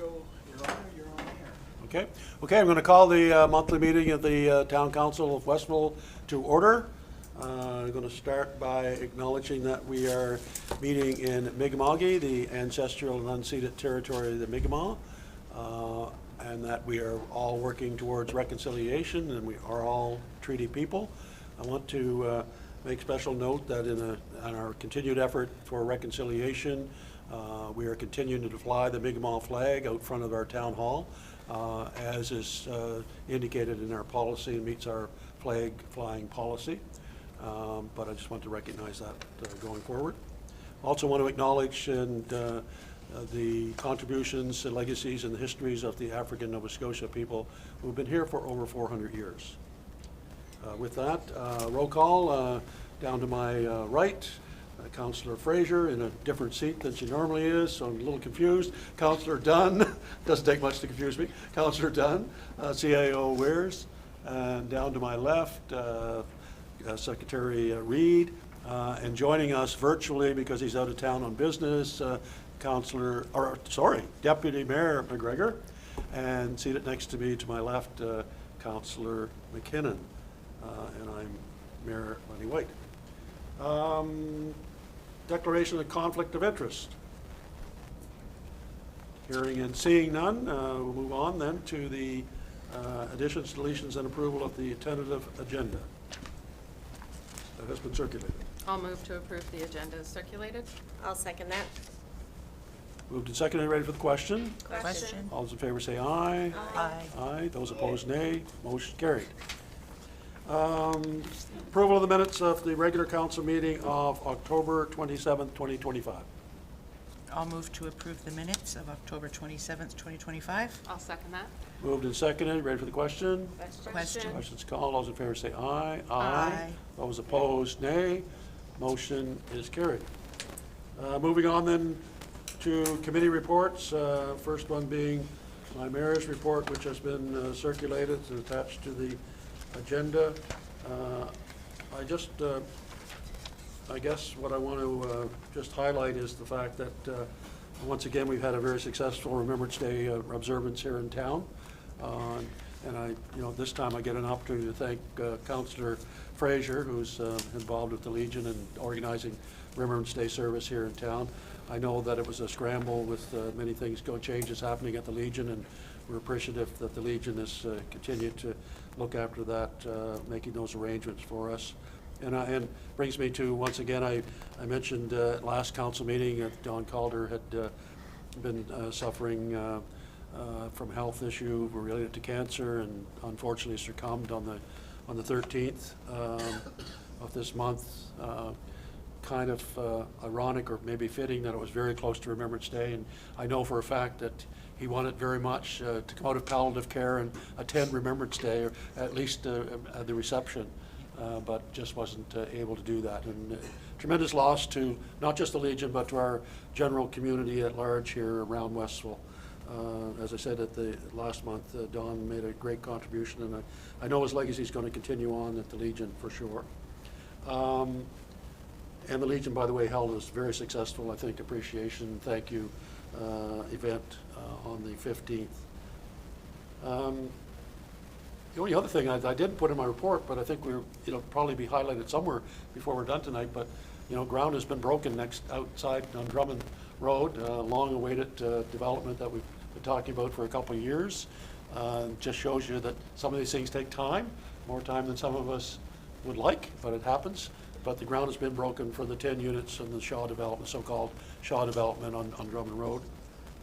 Joe, Your Honor, you're on air. Okay. Okay, I'm going to call the monthly meeting of the Town Council of Westville to order. I'm going to start by acknowledging that we are meeting in Mi'kmaq, the ancestral and unceded territory of the Mi'kmaq, and that we are all working towards reconciliation, and we are all treaty people. I want to make special note that in our continued effort for reconciliation, we are continuing to fly the Mi'kmaq flag out front of our town hall, as is indicated in our policy and meets our flag flying policy. But I just want to recognize that going forward. Also want to acknowledge the contributions and legacies and the histories of the African Nova Scotia people who've been here for over 400 years. With that, roll call down to my right. Councillor Fraser in a different seat than she normally is, so I'm a little confused. Councillor Dunn, doesn't take much to confuse me. Councillor Dunn, CIO Weirs, and down to my left, Secretary Reid, and joining us virtually because he's out of town on business, Deputy Mayor McGregor, and seated next to me to my left, Councillor McKinnon, and I'm Mayor Lenny White. Declaration of conflict of interest. Hearing and seeing none, we'll move on then to the additions, deletions, and approval of the tentative agenda that has been circulated. I'll move to approve the agenda as circulated. I'll second that. Moved and seconded. Ready for the question? Question. All those in favor say aye. Aye. Aye. Those opposed, nay. Motion carried. Approval of the minutes of the regular council meeting of October 27th, 2025. I'll move to approve the minutes of October 27th, 2025. I'll second that. Moved and seconded. Ready for the question? Question. Questions called. All those in favor say aye. Aye. Those opposed, nay. Motion is carried. Moving on then to committee reports. First one being my mayor's report, which has been circulated and attached to the agenda. I guess what I want to just highlight is the fact that once again we've had a very successful Remembrance Day observance here in town, and this time I get an opportunity to thank Councillor Fraser, who's involved with the Legion and organizing Remembrance Day service here in town. I know that it was a scramble with many things, changes happening at the Legion, and we're appreciative that the Legion has continued to look after that, making those arrangements for us. And brings me to, once again, I mentioned last council meeting that Don Calder had been suffering from a health issue related to cancer, and unfortunately succumbed on the 13th of this month. Kind of ironic, or maybe fitting, that it was very close to Remembrance Day, and I know for a fact that he wanted very much to come out of palliative care and attend Remembrance Day, or at least at the reception, but just wasn't able to do that. And tremendous loss to not just the Legion, but to our general community at large here around Westville. As I said at the last month, Don made a great contribution, and I know his legacy is going to continue on at the Legion for sure. And the Legion, by the way, held a very successful, I think, appreciation, thank you event on the 15th. The only other thing I didn't put in my report, but I think it'll probably be highlighted somewhere before we're done tonight, but ground has been broken outside on Drummond Road, long-awaited development that we've been talking about for a couple of years. Just shows you that some of these things take time, more time than some of us would like, but it happens. But the ground has been broken for the 10 units in the Shaw development, so-called Shaw development on Drummond Road,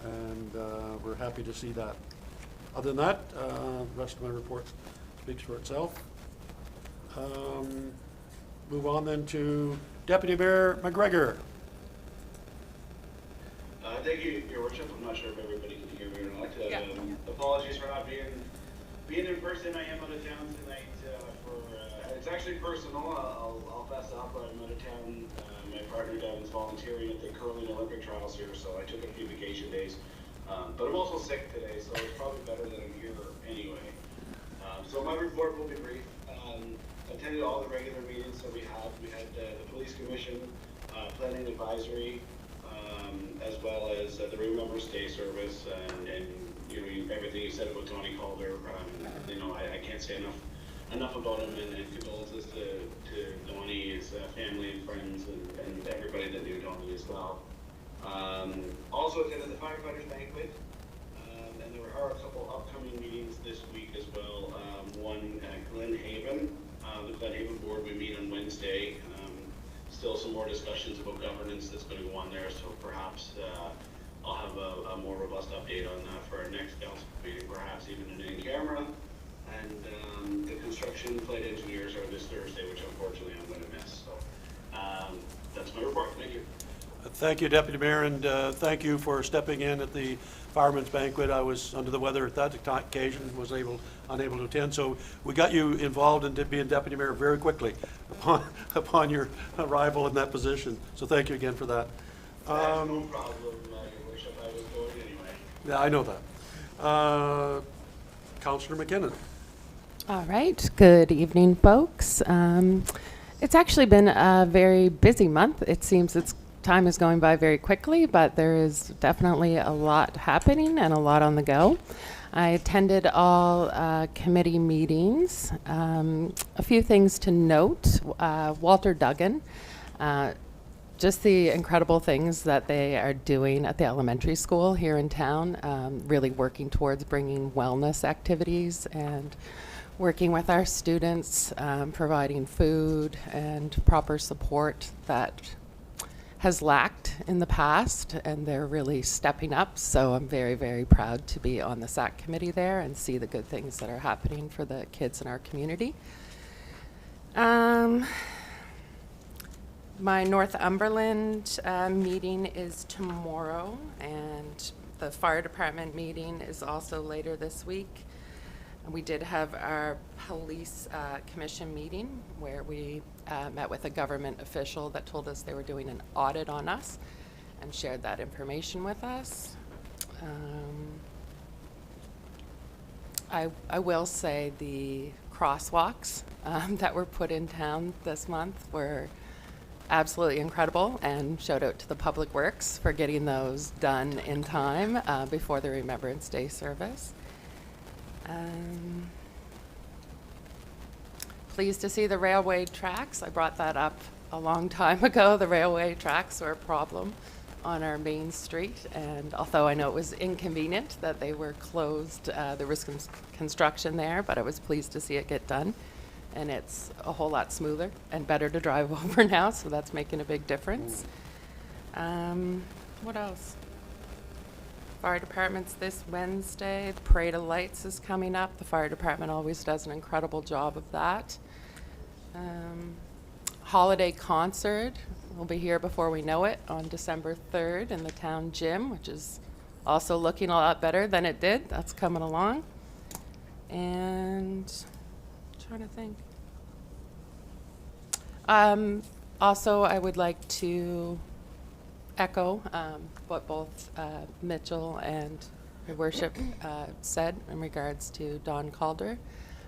and we're happy to see that. Other than that, the rest of my report speaks for itself. Move on then to Deputy Mayor McGregor. Thank you, Your Worship. I'm not sure if everybody can hear me or not. Yeah. Apologies for not being in person. I am out of town tonight. It's actually personal. I'll fess up. I'm out of town. My partner Devin's volunteering at the curling Olympic trials here, so I took a few vacation days. But I'm also sick today, so it's probably better that I'm here anyway. So my report will be brief. Attended all the regular meetings that we had. We had the Police Commission, Planning Advisory, as well as the Remembrance Day service, and you know, everything you said about Donnie Calder. You know, I can't say enough about him, and condolences to Donnie, his family and friends, and everybody that knew Donnie as well. Also attended the firefighters banquet, and there are a couple upcoming meetings this week as well. One at Glen Haven, the Glen Haven board, we meet on Wednesday. Still some more discussions about governance that's going to go on there, so perhaps I'll have a more robust update on that for our next council meeting, perhaps even in camera. And the construction flight engineers are this Thursday, which unfortunately I'm going to miss. So that's my report. Thank you. Thank you, Deputy Mayor, and thank you for stepping in at the Fireman's Banquet. I was under the weather at that occasion, was unable to attend, so we got you involved in being Deputy Mayor very quickly upon your arrival in that position. So thank you again for that. That's no problem, Your Worship. I was going anyway. Yeah, I know that. Councillor McKinnon. All right. Good evening, folks. It's actually been a very busy month. It seems time is going by very quickly, but there is definitely a lot happening and a lot on the go. I attended all committee meetings. A few things to note. Walter Duggan, just the incredible things that they are doing at the elementary school here in town, really working towards bringing wellness activities and working with our students, providing food and proper support that has lacked in the past, and they're really stepping up. So I'm very, very proud to be on the SAC committee there and see the good things that are happening for the kids in our community. My Northumberland meeting is tomorrow, and the fire department meeting is also later this week. We did have our police commission meeting where we met with a government official that told us they were doing an audit on us and shared that information with us. I will say the crosswalks that were put in town this month were absolutely incredible, and shout out to the Public Works for getting those done in time before the Remembrance Day service. Pleased to see the railway tracks. I brought that up a long time ago. The railway tracks were a problem on our main street, and although I know it was inconvenient that they were closed, there was construction there, but I was pleased to see it get done, and it's a whole lot smoother and better to drive over now, so that's making a big difference. What else? Fire department's this Wednesday. The Parade of Lights is coming up. The fire department always does an incredible job of that. Holiday concert will be here before we know it on December 3rd in the town gym, which is also looking a lot better than it did. That's coming along. And I'm trying to think. Also, I would like to echo what both Mitchell and Your Worship said in regards to Don Calder,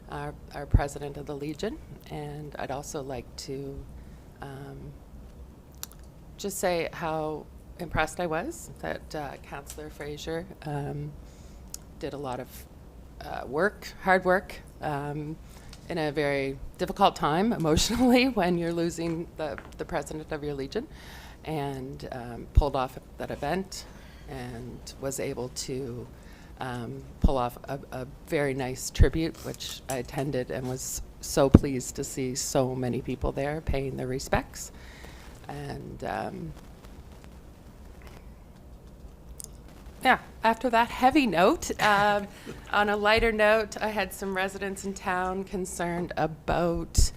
our president of the Legion. And I'd also like to just say how impressed I was that Councillor Fraser did a lot of hard work, in a very difficult time emotionally when you're losing the president of your Legion, and pulled off that event and was able to pull off a very nice tribute, which I attended and was so pleased to see so many people there paying their respects. And yeah, after that heavy note, on a lighter note, I had some residents in town concerned about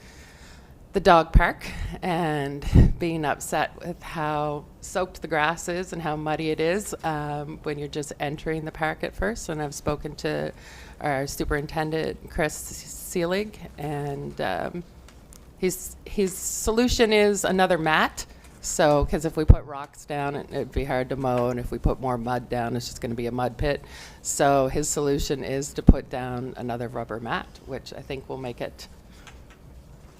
the dog park and being upset with how soaked the grass is and how muddy it is when you're just entering the park at first. And I've spoken to our superintendent, Chris Seelig, and his solution is another mat. So, because if we put rocks down, it'd be hard to mow, and if we put more mud down, it's just going to be a mud pit. So his solution is to put down another rubber mat, which I think will make it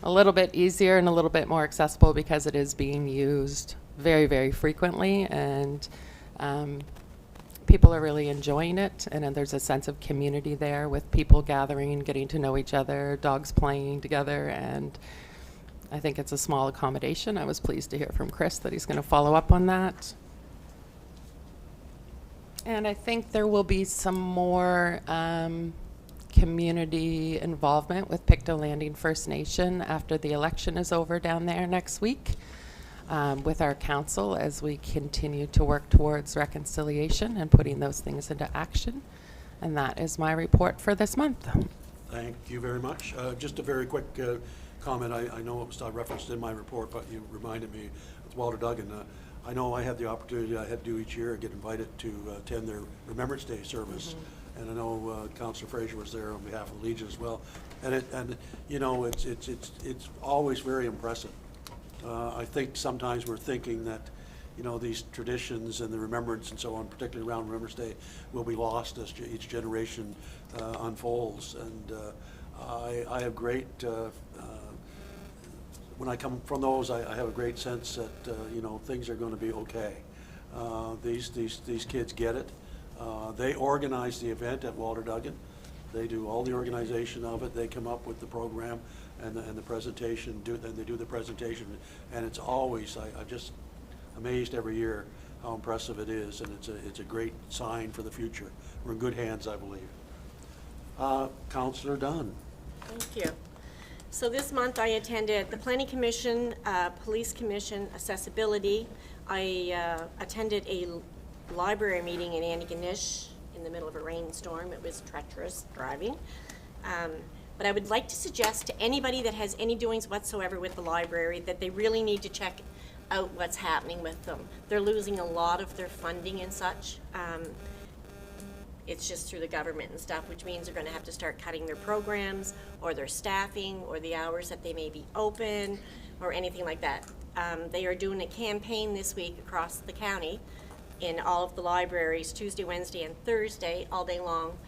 a little bit easier and a little bit more accessible because it is being used very, very frequently, and people are really enjoying it, and then there's a sense of community there with people gathering, getting to know each other, dogs playing together, and I think it's a small accommodation. I was pleased to hear from Chris that he's going to follow up on that. And I think there will be some more community involvement with Pictou Landing First Nation after the election is over down there next week, with our council as we continue to work towards reconciliation and putting those things into action. And that is my report for this month. Thank you very much. Just a very quick comment. I know it was referenced in my report, but you reminded me with Walter Duggan. I know I had the opportunity I had to do each year, get invited to attend their Remembrance Day service. And I know Councillor Fraser was there on behalf of the Legion as well. And you know, it's always very impressive. I think sometimes we're thinking that, you know, these traditions and the remembrance and so on, particularly around Remembrance Day, will be lost as each generation unfolds. And I have great, when I come from those, I have a great sense that, you know, things are going to be okay. These kids get it. They organize the event at Walter Duggan. They do all the organization of it. They come up with the program and the presentation. They do the presentation, and it's always I'm just amazed every year how impressive it is, and it's a great sign for the future. We're in good hands, I believe. Councillor Dunn. Thank you. So this month I attended the Planning Commission, Police Commission, Accessibility. I attended a library meeting in Antigonish in the middle of a rainstorm. It was treacherous driving. But I would like to suggest to anybody that has any doings whatsoever with the library that they really need to check out what's happening with them. They're losing a lot of their funding and such. It's just through the government and stuff, which means they're going to have to start cutting their programs or their staffing or the hours that they may be open or anything like that. They are doing a campaign this week across the county in all of the libraries, Tuesday, Wednesday, and Thursday, all day long,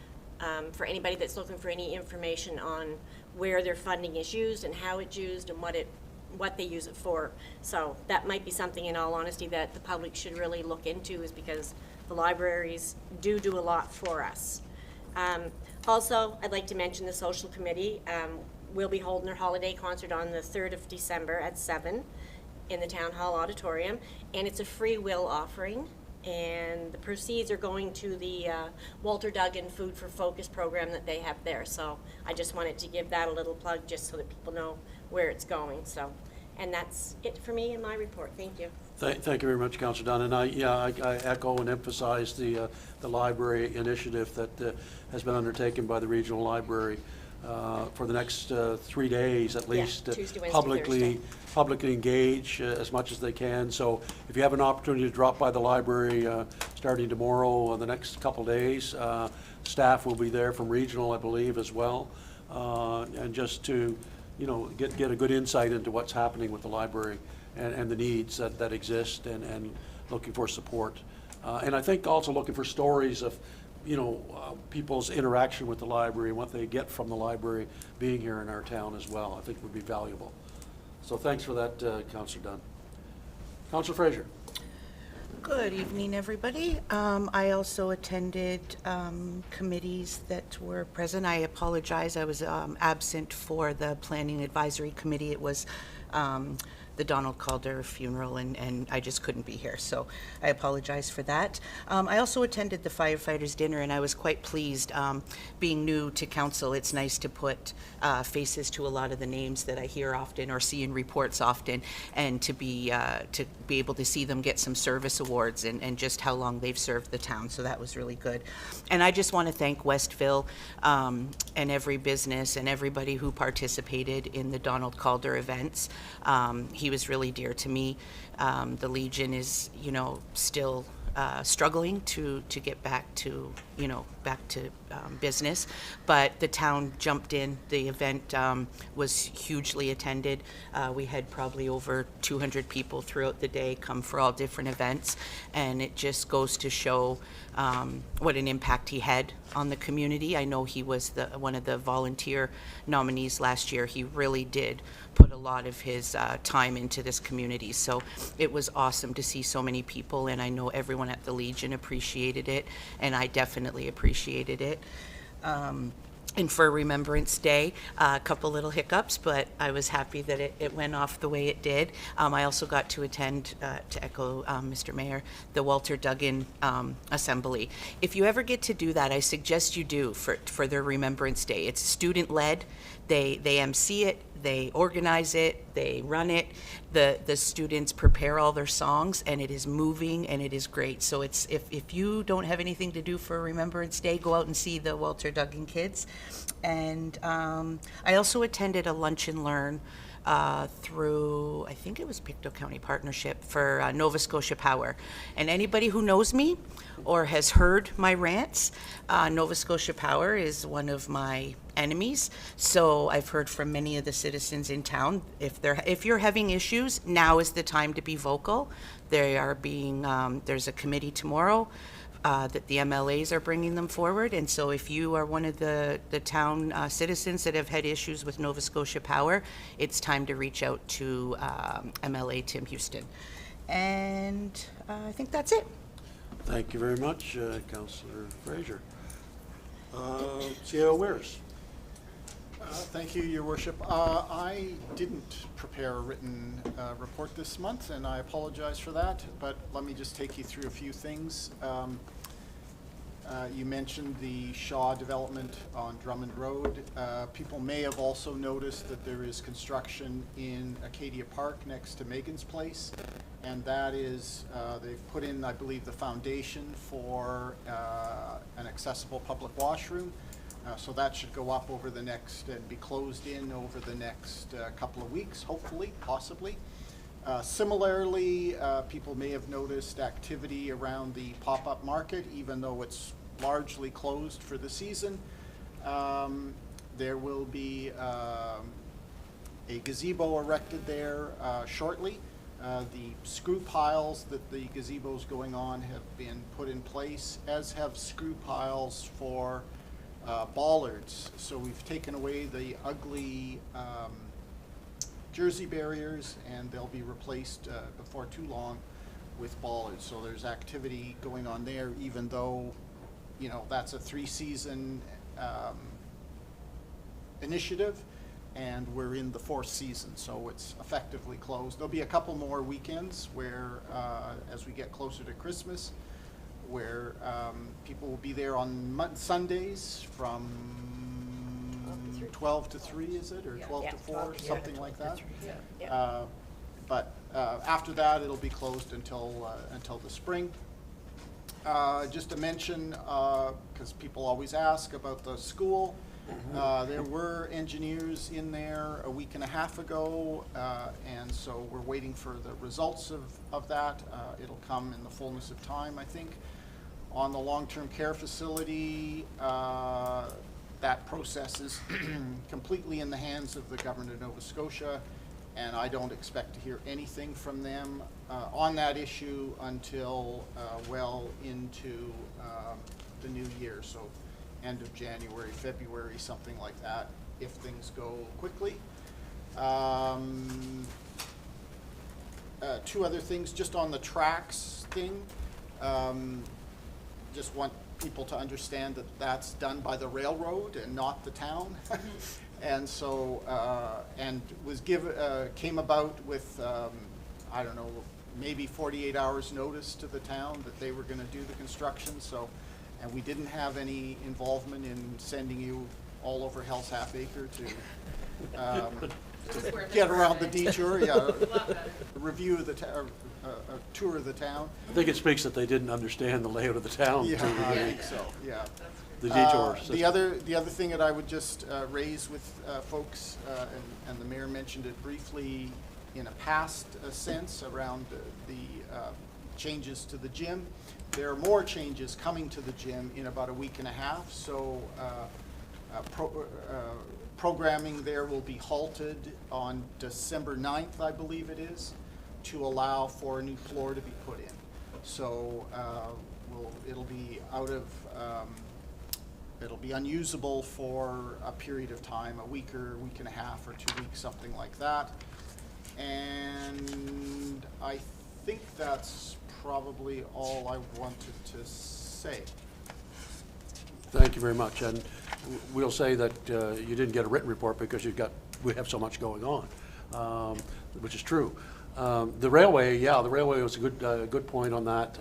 for anybody that's looking for any information on where their funding is used and how it's used and what they use it for. So that might be something, in all honesty, that the public should really look into, is because the libraries do a lot for us. Also, I'd like to mention the social committee will be holding their holiday concert on the 3rd of December at 7 in the Town Hall Auditorium, and it's a free will offering, and the proceeds are going to the Walter Duggan Food for Focus program that they have there. So I just wanted to give that a little plug just so that people know where it's going. So, and that's it for me in my report. Thank you. Thank you very much, Councillor Dunn. And I echo and emphasize the library initiative that has been undertaken by the regional library for the next 3 days at least. Tuesday, Wednesday, publicly engage as much as they can. So if you have an opportunity to drop by the library starting tomorrow or the next couple of days, staff will be there from regional, I believe, as well, and just to, you know, get a good insight into what's happening with the library and the needs that exist, and looking for support. And I think also looking for stories of, you know, people's interaction with the library and what they get from the library being here in our town as well, I think would be valuable. So thanks for that, Councillor Dunn. Councillor Fraser. Good evening, everybody. I also attended committees that were present. I apologize, I was absent for the Planning Advisory Committee. It was the Donald Calder funeral, and I just couldn't be here, so I apologize for that. I also attended the firefighters' dinner, and I was quite pleased. Being new to council, it's nice to put faces to a lot of the names that I hear often or see in reports often, and to be able to see them get some service awards and just how long they've served the town, so that was really good. And I just want to thank Westville and every business and everybody who participated in the Donald Calder events. He was really dear to me. The Legion is, you know, still struggling to get back to, business. But the town jumped in. The event was hugely attended. We had probably over 200 people throughout the day come for all different events. And it just goes to show what an impact he had on the community. I know he was one of the volunteer nominees last year. He really did put a lot of his time into this community. So it was awesome to see so many people, and I know everyone at the Legion appreciated it, and I definitely appreciated it. And for Remembrance Day, a couple little hiccups, but I was happy that it went off the way it did. I also got to attend, to echo Mr. Mayor, the Walter Duggan Assembly. If you ever get to do that, I suggest you do for their Remembrance Day. It's student-led. They MC it, they organize it, they run it. The students prepare all their songs, and it is moving and it is great. So it's if you don't have anything to do for Remembrance Day, go out and see the Walter Duggan kids. And I also attended a lunch and learn through, I think it was Pictou County Partnership for Nova Scotia Power. And anybody who knows me or has heard my rants, Nova Scotia Power is one of my enemies. So I've heard from many of the citizens in town, if you're having issues, now is the time to be vocal. They are being, there's a committee tomorrow that the MLAs are bringing them forward. And so if you are one of the town citizens that have had issues with Nova Scotia Power, it's time to reach out to MLA Tim Houston. And I think that's it. Thank you very much, Councillor Fraser. CAO Weirs. Thank you, Your Worship. I didn't prepare a written report this month, and I apologize for that, but let me just take you through a few things. You mentioned the Shaw development on Drummond Road. People may have also noticed that there is construction in Acadia Park next to Megan's Place, and that is, they've put in, I believe, the foundation for an accessible public washroom. So that should go up over the next, and be closed in over the next couple of weeks, hopefully, possibly. Similarly, people may have noticed activity around the pop-up market, even though it's largely closed for the season. There will be a gazebo erected there shortly. The screw piles that the gazebo is going on have been put in place, as have screw piles for bollards. So we've taken away the ugly jersey barriers, and they'll be replaced before too long with bollards. So there's activity going on there, even though, you know, that's a 3-season initiative, and we're in the 4th season, so it's effectively closed. There'll be a couple more weekends where, as we get closer to Christmas, where people will be there on Sundays from 12 to 3, is it? Or 12 to 4, something like that. But after that, it'll be closed until the spring. Just to mention, because people always ask about the school, there were engineers in there a week and a half ago, and so we're waiting for the results of that. It'll come in the fullness of time, I think. On the long-term care facility, that process is completely in the hands of the government of Nova Scotia, and I don't expect to hear anything from them on that issue until well into the new year, so end of January, February, something like that, if things go quickly. 2 other things, just on the tracks thing. Just want people to understand that that's done by the railroad and not the town. And so, and was came about with, I don't know, maybe 48 hours notice to the town that they were going to do the construction. So, and we didn't have any involvement in sending you all over Hell's Half Acre to get around the detour. Yeah, a review of the a tour of the town. I think it speaks that they didn't understand the layout of the town. Yeah, I think so. Yeah. The detour system. The other thing that I would just raise with folks, and the mayor mentioned it briefly in a past sense around the changes to the gym. there are more changes coming to the gym in about a week and a half, so programming there will be halted on December 9th, I believe it is, to allow for a new floor to be put in. So it'll be out of, it'll be unusable for a period of time, a week and a half or 2 weeks, something like that. And I think that's probably all I wanted to say. Thank you very much. And we'll say that you didn't get a written report because we have so much going on, which is true. The railway, the railway was a good point on that.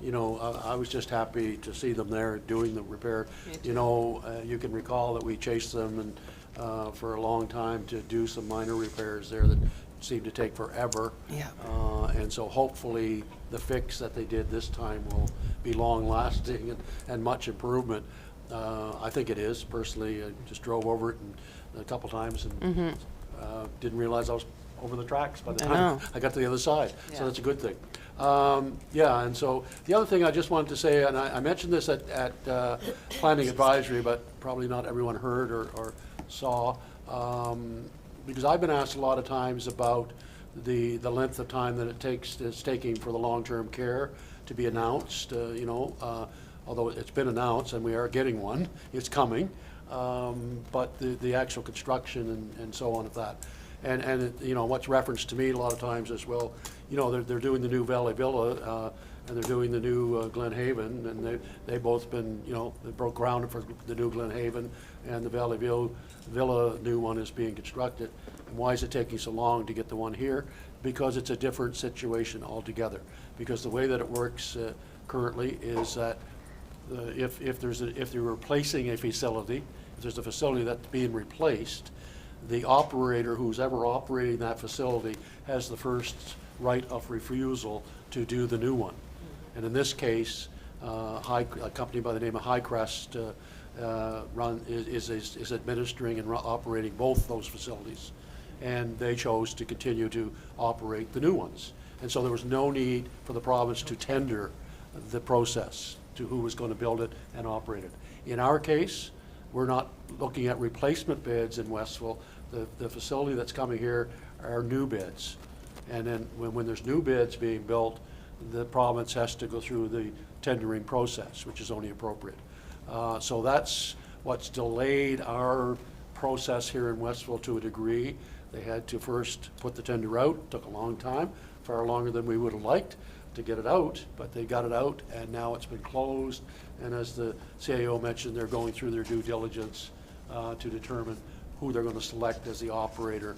You know, I was just happy to see them there doing the repair. You know, you can recall that we chased them and for a long time to do some minor repairs there that seemed to take forever. Yeah. And so hopefully the fix that they did this time will be long-lasting and much improvement. I think it is, personally. I just drove over it a couple times and didn't realize I was over the tracks by the time I got to the other side. Yeah. So that's a good thing. And so the other thing I just wanted to say, and I mentioned this at Planning Advisory, but probably not everyone heard or saw, because I've been asked a lot of times about the length of time that it's taking for the long-term care to be announced, although it's been announced and we are getting one, it's coming, but the actual construction and so on of that. And what's referenced to me a lot of times is, well, they're doing the new Valley Villa, and they're doing the new Glen Haven, and they've both been, they broke ground for the new Glen Haven, and the Valley Villa new one is being constructed. And why is it taking so long to get the one here? Because it's a different situation altogether. Because the way that it works currently is that if you're replacing a facility, if there's a facility that's being replaced, the operator who's ever operating that facility has the first right of refusal to do the new one. And in this case, a company by the name of Highcrest is administering and operating both those facilities. And they chose to continue to operate the new ones. And so there was no need for the province to tender the process to who was going to build it and operate it. In our case, we're not looking at replacement beds in Westville. The facility that's coming here are new beds. And then when there's new beds being built, the province has to go through the tendering process, which is only appropriate. So that's what's delayed our process here in Westville to a degree. They had to first put the tender out. Took a long time, far longer than we would have liked to get it out, but they got it out, and now it's been closed. And as the CAO mentioned, they're going through their due diligence to determine who they're going to select as the operator,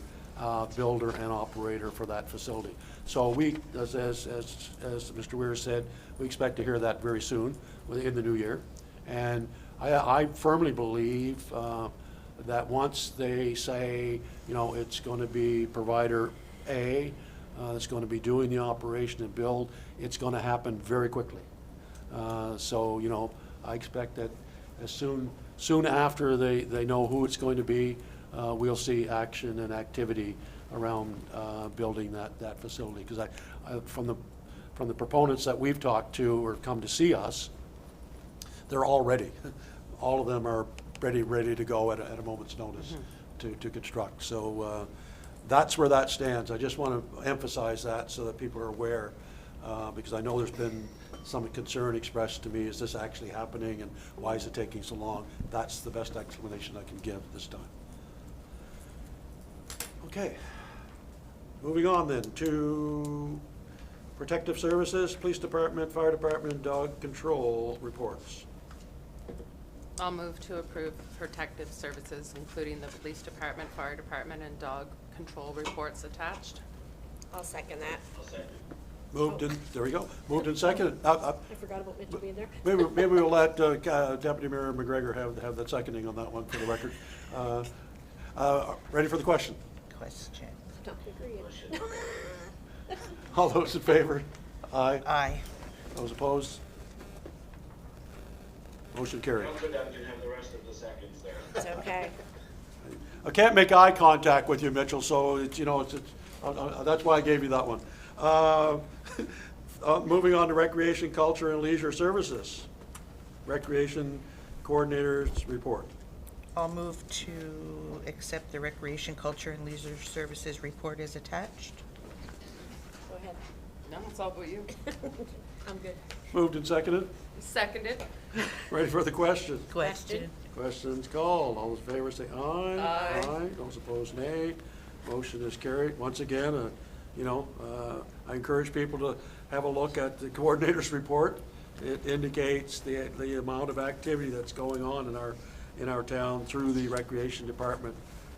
builder and operator for that facility. So we, as Mr. Weir said, we expect to hear that very soon, in the new year. And I firmly believe that once they say, it's going to be provider A that's going to be doing the operation and build, it's going to happen very quickly. So, I expect that as soon after they know who it's going to be, we'll see action and activity around building that facility. Because from the proponents that we've talked to or come to see us, they're all ready. All of them are ready to go at a moment's notice to construct. So that's where that stands. I just want to emphasize that so that people are aware, because I know there's been some concern expressed to me, is this actually happening and why is it taking so long? That's the best explanation I can give this time. Okay, moving on then to Protective Services, Police Department, Fire Department, and Dog Control reports. I'll move to approve protective services, including the police department, fire department, and dog control reports attached. I'll second that. Moved in, there we go, moved in second. I forgot about Mitchell being there. Maybe we'll let Deputy Mayor McGregor have that seconding on that one for the record. Ready for the question? Question. Don't agree. All those in favor? Aye. Aye. Those opposed? Motion carried. Councilor Duncan have the rest of the seconds there. It's okay. I can't make eye contact with you, Mitchell, so it's, that's why I gave you that one. Moving on to Recreation, Culture, and Leisure Services. Recreation Coordinator's report. I'll move to accept the Recreation, Culture, and Leisure Services report as attached. Go ahead. No, it's all about you. I'm good. Moved and seconded. Seconded. Ready for the question? Question. Questions called. All those in favor say aye. Aye. Those opposed, nay. Motion is carried. Once again, I encourage people to have a look at the coordinator's report. It indicates the amount of activity that's going on in our town through the recreation department.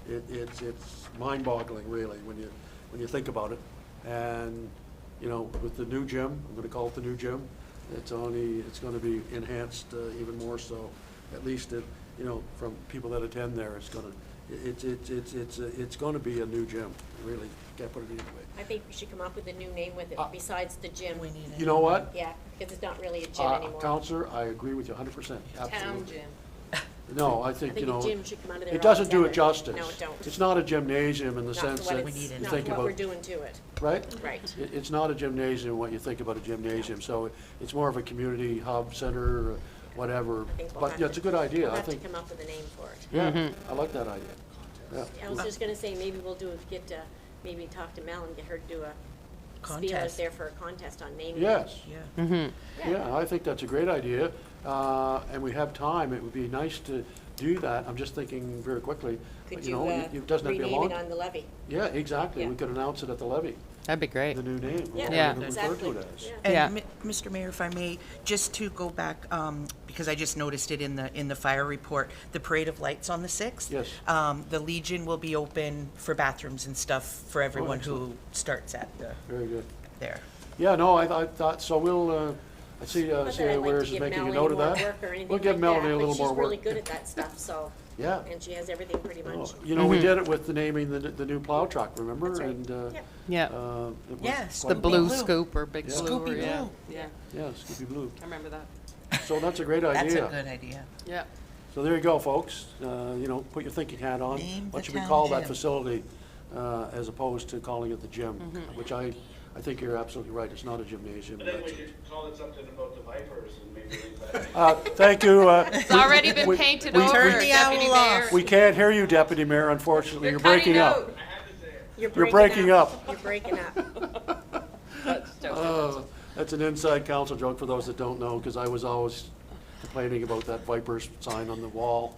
It's mind-boggling, really, when you think about it. And, with the new gym, I'm gonna call it the new gym, it's gonna be enhanced even more so, at least from people that attend there, it's gonna be a new gym, really, can't put it either way. I think we should come up with a new name with it, besides the gym. You know what? Yeah, because it's not really a gym anymore. Counselor, I agree with you 100%, Town absolutely. gym. No, I I think, think a gym should come out of there it doesn't do it altogether. justice. No, it don't. It's not a gymnasium in the Not sense for that what you it's, not think for what we're about, doing to it. right? Right. It's not a gymnasium, what you think about a gymnasium, so it's more of a community hub center, whatever. I think we'll But, have yeah, it's a good idea, We'll I have to think, come up with a name for it. yeah, I like that idea. Yeah. I was just gonna say, maybe we'll maybe talk to Mel and get her to do a spiel out Contest. there for a contest on naming. Yes, Yeah. yeah, I think that's a great idea, and we have time, it would be nice to do that. I'm just thinking very quickly, Could you you, know, it doesn't have to be a rename long. it on the levy? Yeah, exactly, we Yeah. could announce it at the levy, That'd be great. the new name. Yeah, Yeah. whatever we refer to exactly. it as. Yeah. And Mr. Mayor, if I may, just to go back, because I just noticed it in the fire report, the parade of lights on the 6th. Yes. The Legion will be open for bathrooms and stuff for everyone who excellent. starts at Very good. there. Yeah, no, I thought, so we'll, I see, Not that see I'd like where to is give making a Melanie note of more that. work or anything We'll give like Melanie that, a little but more she's really work. good at that stuff, so. Yeah. And she has everything pretty Oh, much. we did it with the naming the new plow truck, remember? That's right. And, Yep. Yeah. it was Yes. The quite- blue Blue. scoop or big Yeah. blue. or- Scoopy yeah. Blue. Yeah, Yeah, Skippy Blue. I remember that. So that's a great idea. That's a good idea. Yeah. So there you go, folks. Put your thinking hat on. Name What the should we town call that gym. facility as opposed to calling it the gym? Which I think you're absolutely right. It's not a gymnasium. I think we That's- should call it something about the Vipers and maybe leave that. Thank you. It's already been painted over, Turn the Deputy owl Mayor. off. We can't hear you, Deputy Mayor, unfortunately. You're cutting breaking up. out. I had to say it. You're breaking up. You're breaking up. That's joking. That's an inside council joke for those that don't know, because I was always complaining about that Vipers sign on the wall.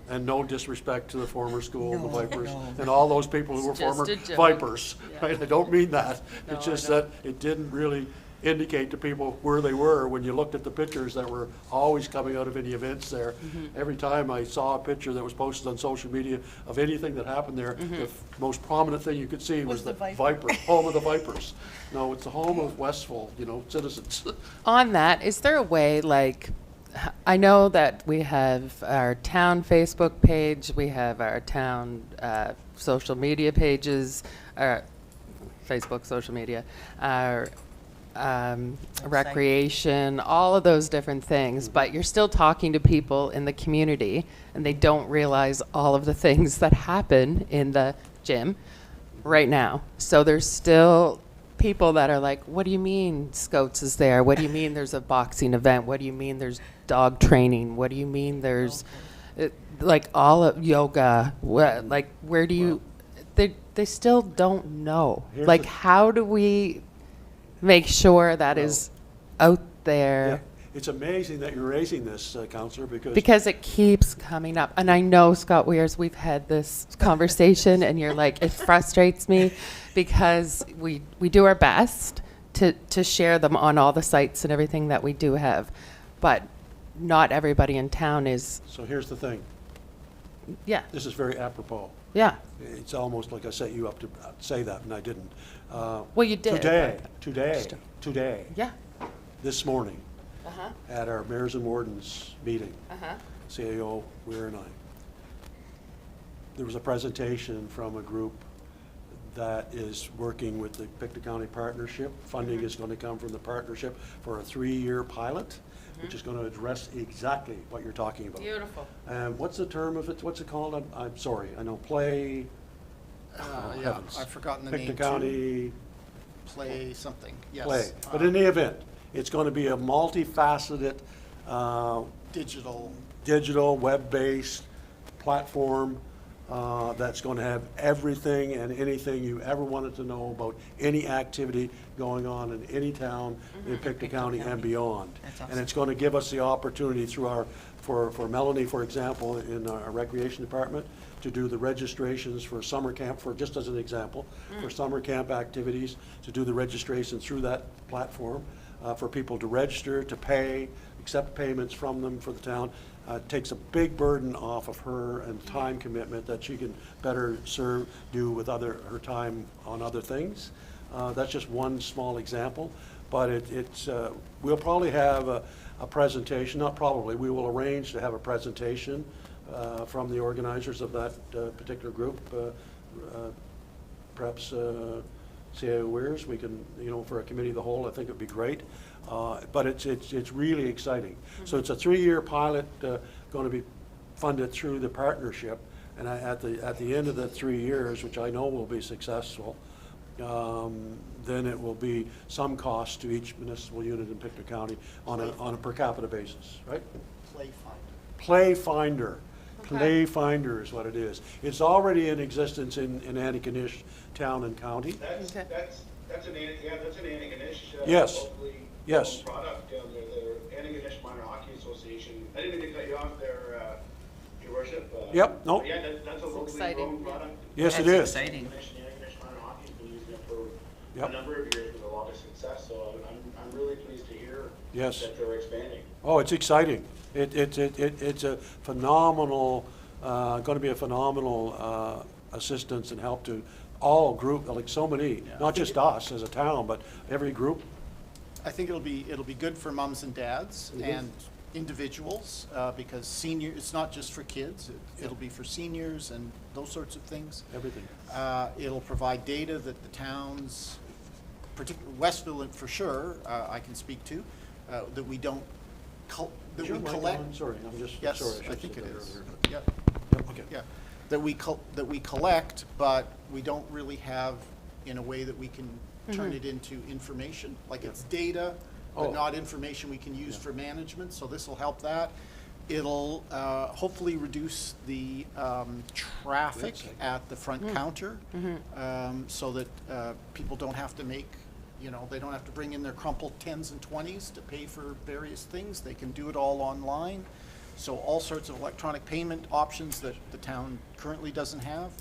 And no disrespect to the former school, the Vipers, and all those people who were It's just former a joke. Vipers, Yeah. right? I don't mean that. No, It's I just know. that it didn't really indicate to people where they were when you looked at the pictures that were always coming out of any events there. Mm-hmm. Every time I saw a picture that was posted on social media of anything that happened there, the most prominent thing you could see was the Viper, home of the Vipers. No, it's the home of Westville, citizens. On that, is there a way, I know that we have our town Facebook page, we have our town social media pages, Facebook, social media, our recreation, all of those different things, but you're still talking to people in the community, and they don't realize all of the things that happen in the gym right now. So there's still people that are like, what do you mean Scouts is there? What do you mean there's a boxing event? What do you mean there's dog training? What do you mean there's all of yoga? Where do you, they still don't know. Here's Like, the- how do we make sure that is out Yeah. there? It's amazing that you're raising this, Counselor, Because it keeps coming up. And I know, Scott Weirs, we've had this conversation, and you're like, it frustrates me because we do our best to share them on all the sites and everything that we do have. But not everybody in town is, So here's the thing. yeah, This is very apropos. yeah. It's almost like I set you up to say that, and I didn't. Well, you did. Today, Yeah. this morning, Uh-huh, at our mayors and wardens meeting, uh-huh. CAO, Weir and I, there was a presentation from a group that is working with the Pictou County Partnership. Funding is going to come from the partnership for a 3-year pilot, which is going to address exactly what you're talking about. Beautiful. What's the term of it? What's it called? I'm sorry. I know play. Yeah, heavens. I've forgotten the name. Pictou too. County. Play something, yes. Play. But in the event, it's going to be a multifaceted, Digital, digital, web-based platform that's going to have everything and anything you ever wanted to know about any activity going on in any town in Pictou County and beyond. And it's going to give us the opportunity through for Melanie, for example, in our recreation department, to do the registrations for summer camp, for just as an example, for summer camp activities, to do the registration through that platform, for people to register, to pay, accept payments from them for the town. Takes a big burden off of her and time commitment that she can better do with her time on other things. That's just one small example, but we'll probably have a presentation, not probably, we will arrange to have a presentation from the organizers of that particular group. Perhaps CAO Weirs, we can, for a committee of the whole, I think it'd be great. But it's really exciting. So it's a 3-year pilot going to be funded through the partnership, and at the end of the 3 years, which I know will be successful, then it will be some cost to each municipal unit in Pictou County on a per capita basis, right? Play Finder. Play Finder. Okay. Play Finder is what it is. It's already in existence in Antigonish town and county. That's an Antigonish. Yes. Locally Yes. owned product down there, the Antigonish Minor Hockey Association. I didn't mean to cut you off there, Your Worship. Yep, nope. But yeah, that's a locally exciting, grown yeah. product. Yes, it That's is. exciting. Antigonish Minor Hockey's been using it for Yep. a number of years with a lot of success, so I'm really pleased to hear Yes. that they're expanding. Oh, it's exciting. It's a phenomenal, going to be a phenomenal assistance and help to all group, like so many, not just us as a town, but every group. I think it'll be good for mums and dads and individuals, because senior, it's not just for kids, it'll be for seniors and those sorts of things. Everything. It'll provide data that the towns, particularly Westville for sure, I can speak to, that we don't, that Is we your mic collect. on? Sorry, I'm just, Yes, sorry. I should think have it said that is. earlier. Yep. Yep, okay. Yeah, that we collect, but we don't really have in a way that we can turn it into information. Like it's data, but Oh. not information we can use for management, so this will help that. It'll hopefully reduce the traffic at the front counter, so that people don't have to make, they don't have to bring in their crumpled 10s and 20s to pay for various things. They can do it all online. So all sorts of electronic payment options that the town currently doesn't have.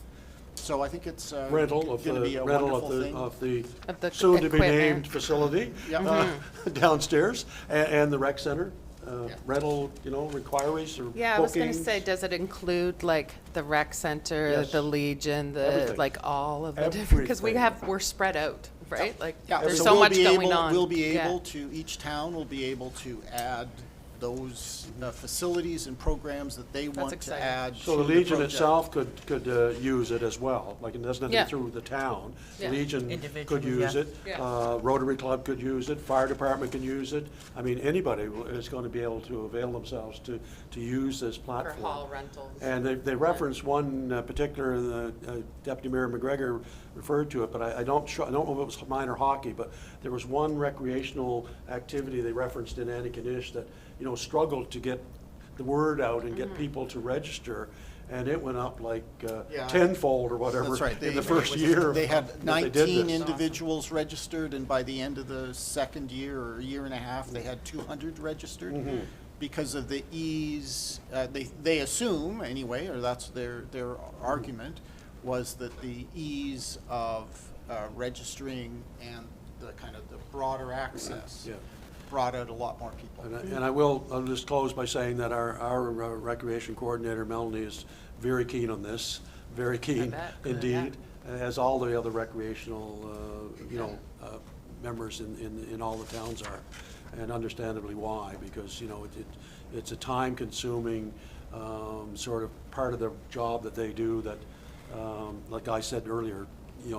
So I think it's Rental going to be a rental wonderful thing. of the Of the soon-to-be-named equipment. facility Yep. downstairs and the rec center. Yeah. Rental, inquiries or Yeah, I was gonna bookings. say, does it include like the rec center, Yes. the Legion, Everything. like all of the different, because Everything. we're spread out, right? Like, Yeah, there's so so we'll much be going able- on. We'll be Yeah. able to, each town will be able to add those facilities and programs that they want to exciting. add So to the Legion project. itself could use it as well, like it has nothing Yeah. through the town. The Yeah. Legion could Individually, use yeah. it, Yeah. Rotary Club could use it, Fire Department can use it. I mean, anybody is going to be able to avail themselves to use this For platform. hall rentals. And they reference one particular, Deputy Mayor McGregor referred to it, but I don't know if it was minor hockey, but there was one recreational activity they referenced in Antigonish that, struggled to get the word out and get people to register, and it went up like Yeah. tenfold or whatever That's right. in the first year. They had that they did 19 this. individuals registered, and by the end of the second year or year and a half, they had 200 registered. Mm-hmm. Because of the ease, they assume anyway, or that's their argument, was that the ease of registering and the kind of the broader access Yeah. brought out a lot more people. And I'll just close by saying that our recreation coordinator, Melanie, is very keen on this, very keen bet. Good, indeed, as all the other recreational, members in all the towns are, and understandably why, because, it's a time-consuming, sort of part of the job that they do that, like I said earlier,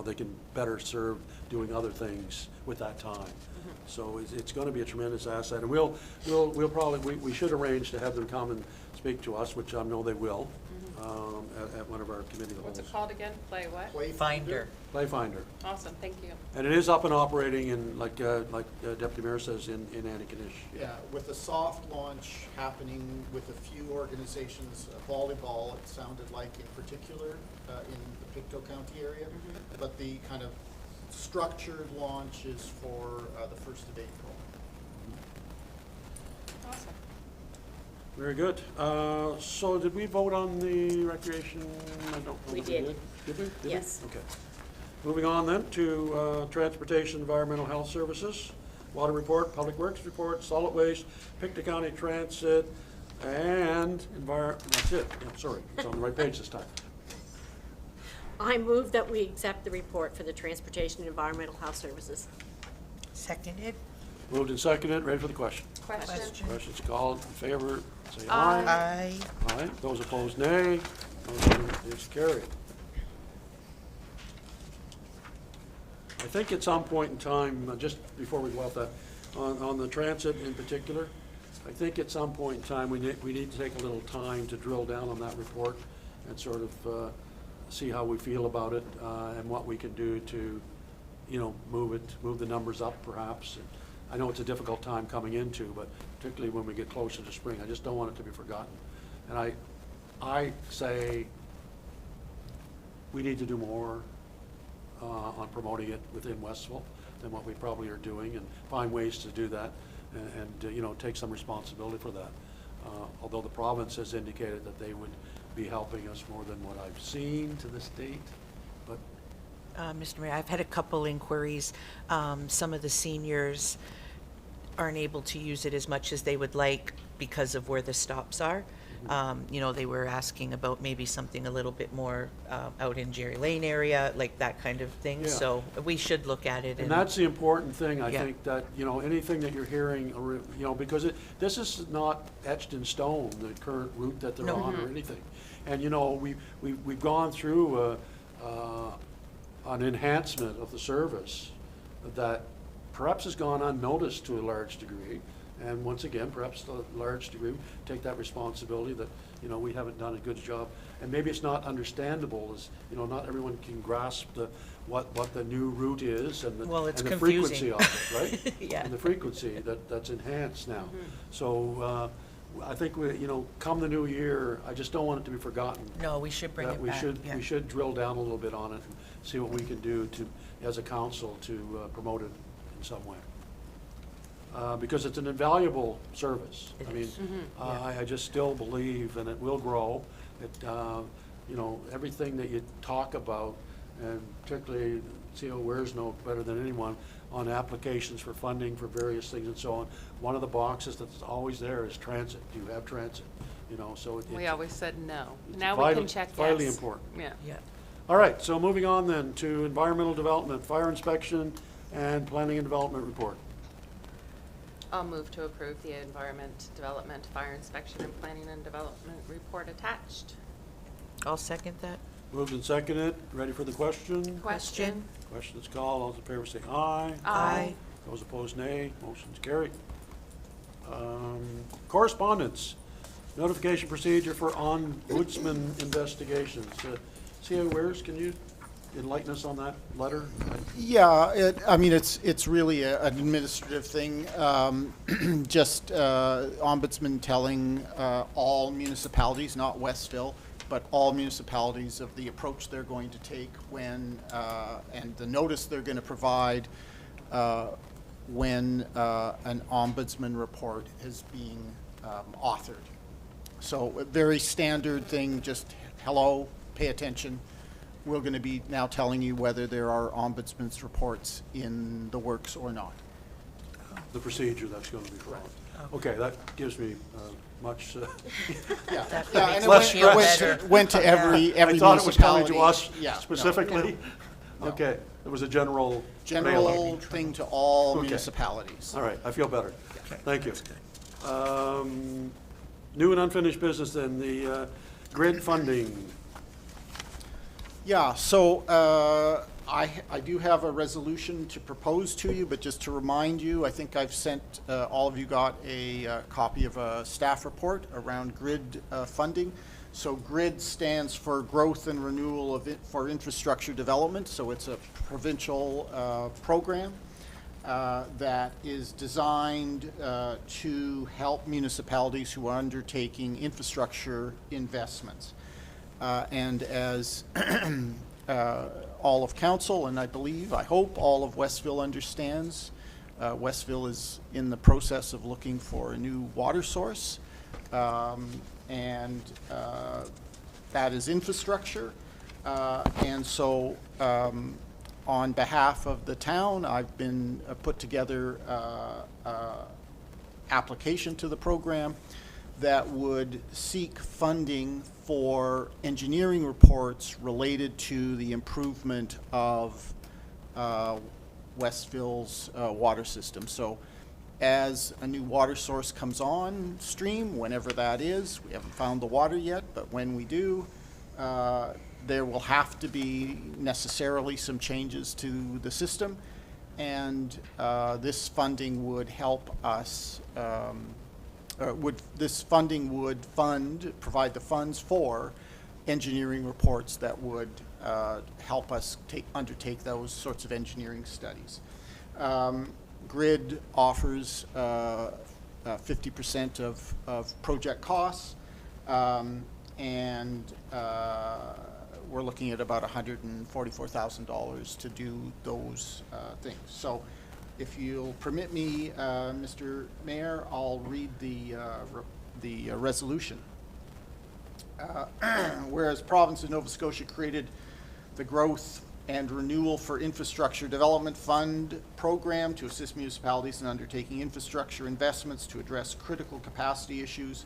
they can better serve doing other things with that time. So it's going to be a tremendous asset, and we'll probably, we should arrange to have them come and speak to us, which I know they will. at one of our committee What's halls. it called again? Play what? Finder. Playfinder. Awesome, thank you. And it is up and operating in, like Deputy Mayor says, in Antigonish. Yeah, with the soft launch happening with a few organizations, volleyball, it sounded like in particular, in the Pictou County area. But the kind of structured launch is for the 1st of April. Awesome. Very good. So did we vote on the recreation? I don't know. We if did. Did we? Did we? Yes. Okay. Moving on then to Transportation, Environmental Health Services, Water Report, Public Works Report, Solid Waste, Pictou County Transit, and that's it. Yeah, sorry, it's on the right page this time. I move that we accept the report for the Transportation and Environmental Health Services. Seconded. Moved and seconded, ready for the question. Question? Questions called, in favor, say Aye. aye. Aye. Aye. Those opposed, nay. Motion is carried. I think at some point in time, just before we go off that, on the transit in particular, I think at some point in time, we need to take a little time to drill down on that report and sort of see how we feel about it, and what we can do to, move the numbers up perhaps. I know it's a difficult time coming into, but particularly when we get closer to spring, I just don't want it to be forgotten. And I say we need to do more on promoting it within Westville than what we probably are doing, and find ways to do that, and take some responsibility for that. Although the province has indicated that they would be helping us more than what I've seen to this date, but Mr. Mayor, I've had a couple inquiries. Some of the seniors aren't able to use it as much as they would like because of where the stops are. They were asking about maybe something a little bit more out in Jerry Lane area, like that kind of thing. Yeah. So we should look at it. And that's the important thing, I Yeah. think, that, anything that you're hearing, because this is not etched in stone, the current route that they're No. on or anything. And, we've gone through an enhancement of the service that perhaps has gone unnoticed to a large degree. And once again, perhaps to a large degree, take that responsibility that, we haven't done a good job. And maybe it's not understandable, as, not everyone can grasp what the new route is and the, Well, it's and the confusing. frequency of it, right? Yeah. And the frequency that's enhanced now. So, I think come the new year, I just don't want it to be forgotten. No, we should bring that it we back. should yeah. We should drill down a little bit on it and see what we can do as a council to promote it in some way. Because it's an invaluable service. It I mean, is. I just still believe, and it will grow, that, everything that you talk about, and particularly CO Wares know better than anyone, on applications for funding for various things and so on, one of the boxes that's always there is transit. Do you have transit? So We always said no. it's Now we vital- can check yes. vitally important. Yeah. Yeah. All right, so moving on then to environmental development, fire inspection, and planning and development report. I'll move to approve the Environment Development, Fire Inspection, and Planning and Development Report attached. I'll second that. Moved and seconded. Ready for the question? Question? Question is called. All those in favor say aye. Aye. Those opposed, nay. Motion's carried. Correspondence. Notification procedure for ombudsman investigations. CO Wares, can you enlighten us on that letter? Yeah, it's really an administrative thing. Just ombudsman telling all municipalities, not Westville, but all municipalities of the approach they're going to take when, and the notice they're going to provide when an ombudsman report is being authored. So a very standard thing, just hello, pay attention. We're going to be now telling you whether there are ombudsman's reports in the works or not. The procedure that's going to be followed. Okay, that gives me much, Yeah, That yeah, makes and me it feel went better. to, went to every I thought it was coming municipality. to us Yeah, no. specifically. No. Okay, it was a general General mailing. thing to all Okay. municipalities. All right, I feel better. Thank you. New and unfinished business then, the grid funding. Yeah, so I do have a resolution to propose to you, but just to remind you, I think I've sent, all of you got a copy of a staff report around GRID funding. So GRID stands for Growth and Renewal for Infrastructure Development, so it's a provincial program that is designed to help municipalities who are undertaking infrastructure investments. And as all of council, and I believe, I hope, all of Westville understands, Westville is in the process of looking for a new water source, and that is infrastructure. And so on behalf of the town, I've been put together application to the program that would seek funding for engineering reports related to the improvement of Westville's water system. So as a new water source comes on stream, whenever that is, we haven't found the water yet, but when we do, there will have to be necessarily some changes to the system, and this funding would help us, this funding would provide the funds for engineering reports that would help us undertake those sorts of engineering studies. GRID offers 50% of project costs, and we're looking at about $144,000 to do those things. So if you'll permit me, Mr. Mayor, I'll read the resolution. Whereas province of Nova Scotia created the Growth and Renewal for Infrastructure Development Fund program to assist municipalities in undertaking infrastructure investments to address critical capacity issues,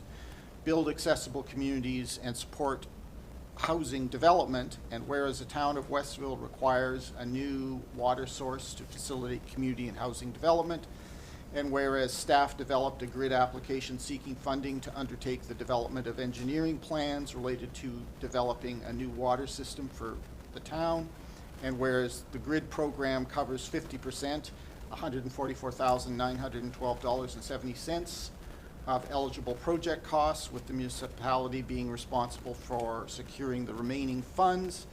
build accessible communities, and support housing development, and whereas the town of Westville requires a new water source to facilitate community and housing development, and whereas staff developed a GRID application seeking funding to undertake the development of engineering plans related to developing a new water system for the town, and whereas the GRID program covers 50%, $144,912.70 of eligible project costs, with the municipality being responsible for securing the remaining funds.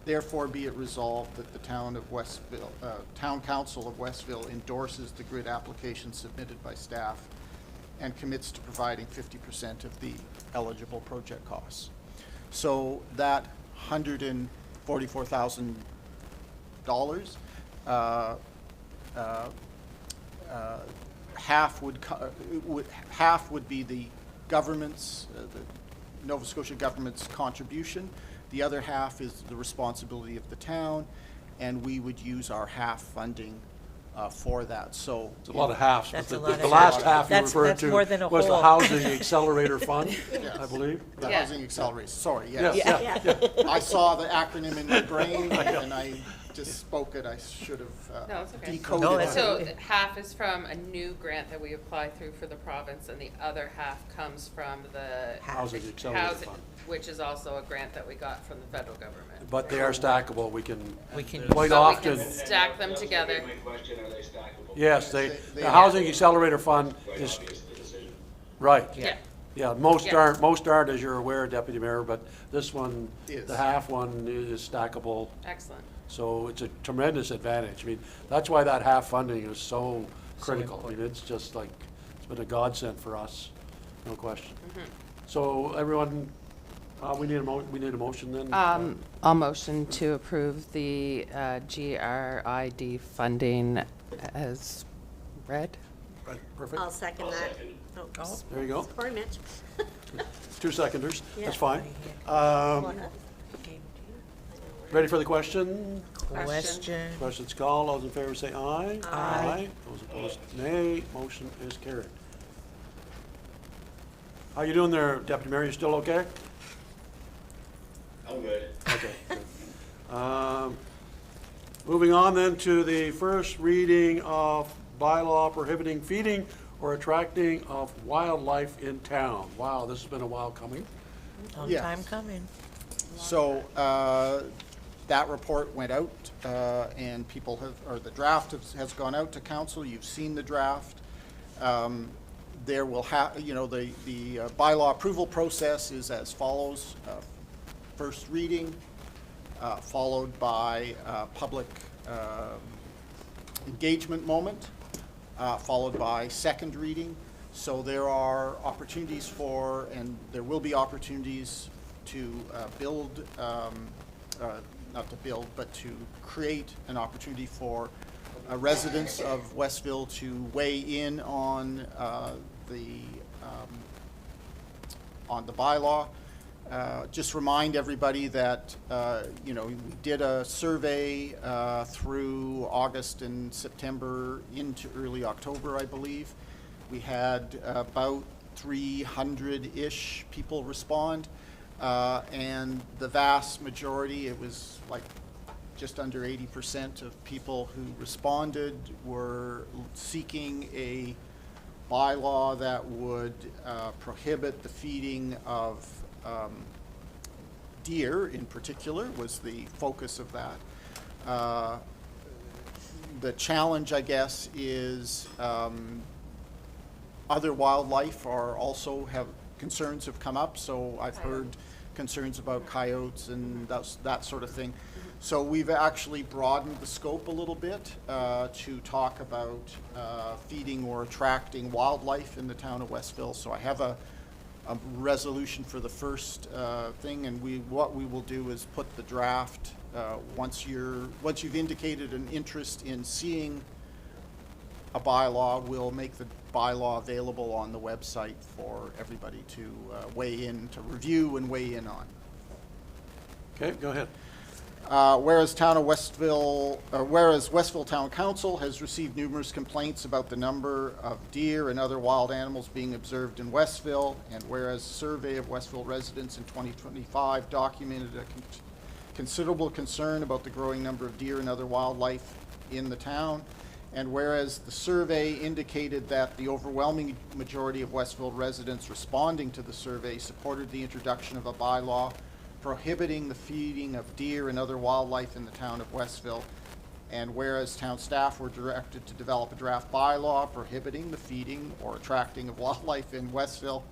Therefore, be it resolved that the town of Westville, Town Council of Westville endorses the GRID application submitted by staff and commits to providing 50% of the eligible project costs. So that $144,000 half would be the government's, the Nova Scotia government's contribution. The other half is the responsibility of the town, and we would use our half funding for that. So It's a lot of halves, but That's a the lot of the last halves. half you That's referred more than to a was the whole. Housing Accelerator Fund, I believe. the Yeah. housing acceleration, sorry, Yes, yes. yeah. I saw the acronym in my brain and I just spoke it. I should have No, it's okay. decoded No, it. it's So half is from a new grant that we apply through for the province, and the other half comes from the Housing Accelerator housing, Fund. which is also a grant that we got from the federal government. But they are stackable, we can, quite But we often, can stack them That was together. My question, are they stackable? yes, They the are. Housing Accelerator Fund Quite is, obvious, the decision. right. Yeah. Yeah, most Yeah. aren't, as you're aware, Deputy Mayor, but this one, Is. the half one is stackable. Excellent. So it's a tremendous advantage. I mean, that's why that half funding is so critical. I mean, it's just like, it's been a godsend for us, no question. So everyone, we need a motion then? I'll motion to approve the GRID funding as read. Right, perfect. I'll second that. Oh, There you go. Sorry, Mitch. 2 seconders, Yeah. that's fine. Ready for the question? Question. Questions called. All those in favor say aye. Aye. Those opposed, nay. Motion is carried. How you doing there, Deputy Mayor? You still okay? I'm good. Okay. Good. Moving on then to the first reading of bylaw prohibiting feeding or attracting of wildlife in town. Wow, this has been a while coming. Long Yes. time coming. So, That report went out, and people have, or the draft has gone out to council. You've seen the draft. There will have, you know, the bylaw approval process is as follows. First reading, followed by public engagement moment, followed by second reading. So there are opportunities for, and there will be opportunities to build, not to build, but to create an opportunity for residents of Westville to weigh in on the bylaw. Just remind everybody that, you know, we did a survey through August and September into early October, I believe. We had about 300-ish people respond, and the vast majority, it was like just under 80% of people who responded were seeking a bylaw that would prohibit the feeding of deer in particular was the focus of that. The challenge, I guess, is other wildlife are also concerns have come up. So I've heard concerns about coyotes and that sort of thing. So we've actually broadened the scope a little bit to talk about feeding or attracting wildlife in the town of Westville. So I have a resolution for the first thing, and what we will do is put the draft once you've indicated an interest in seeing a bylaw, we'll make the bylaw available on the website for everybody to weigh in, to review and weigh in on. Okay, go ahead. Whereas Westville Town Council has received numerous complaints about the number of deer and other wild animals being observed in Westville, and whereas a survey of Westville residents in 2025 documented a considerable concern about the growing number of deer and other wildlife in the town, and whereas the survey indicated that the overwhelming majority of Westville residents responding to the survey supported the introduction of a bylaw prohibiting the feeding of deer and other wildlife in the town of Westville, and whereas town staff were directed to develop a draft bylaw prohibiting the feeding or attracting of wildlife in Westville,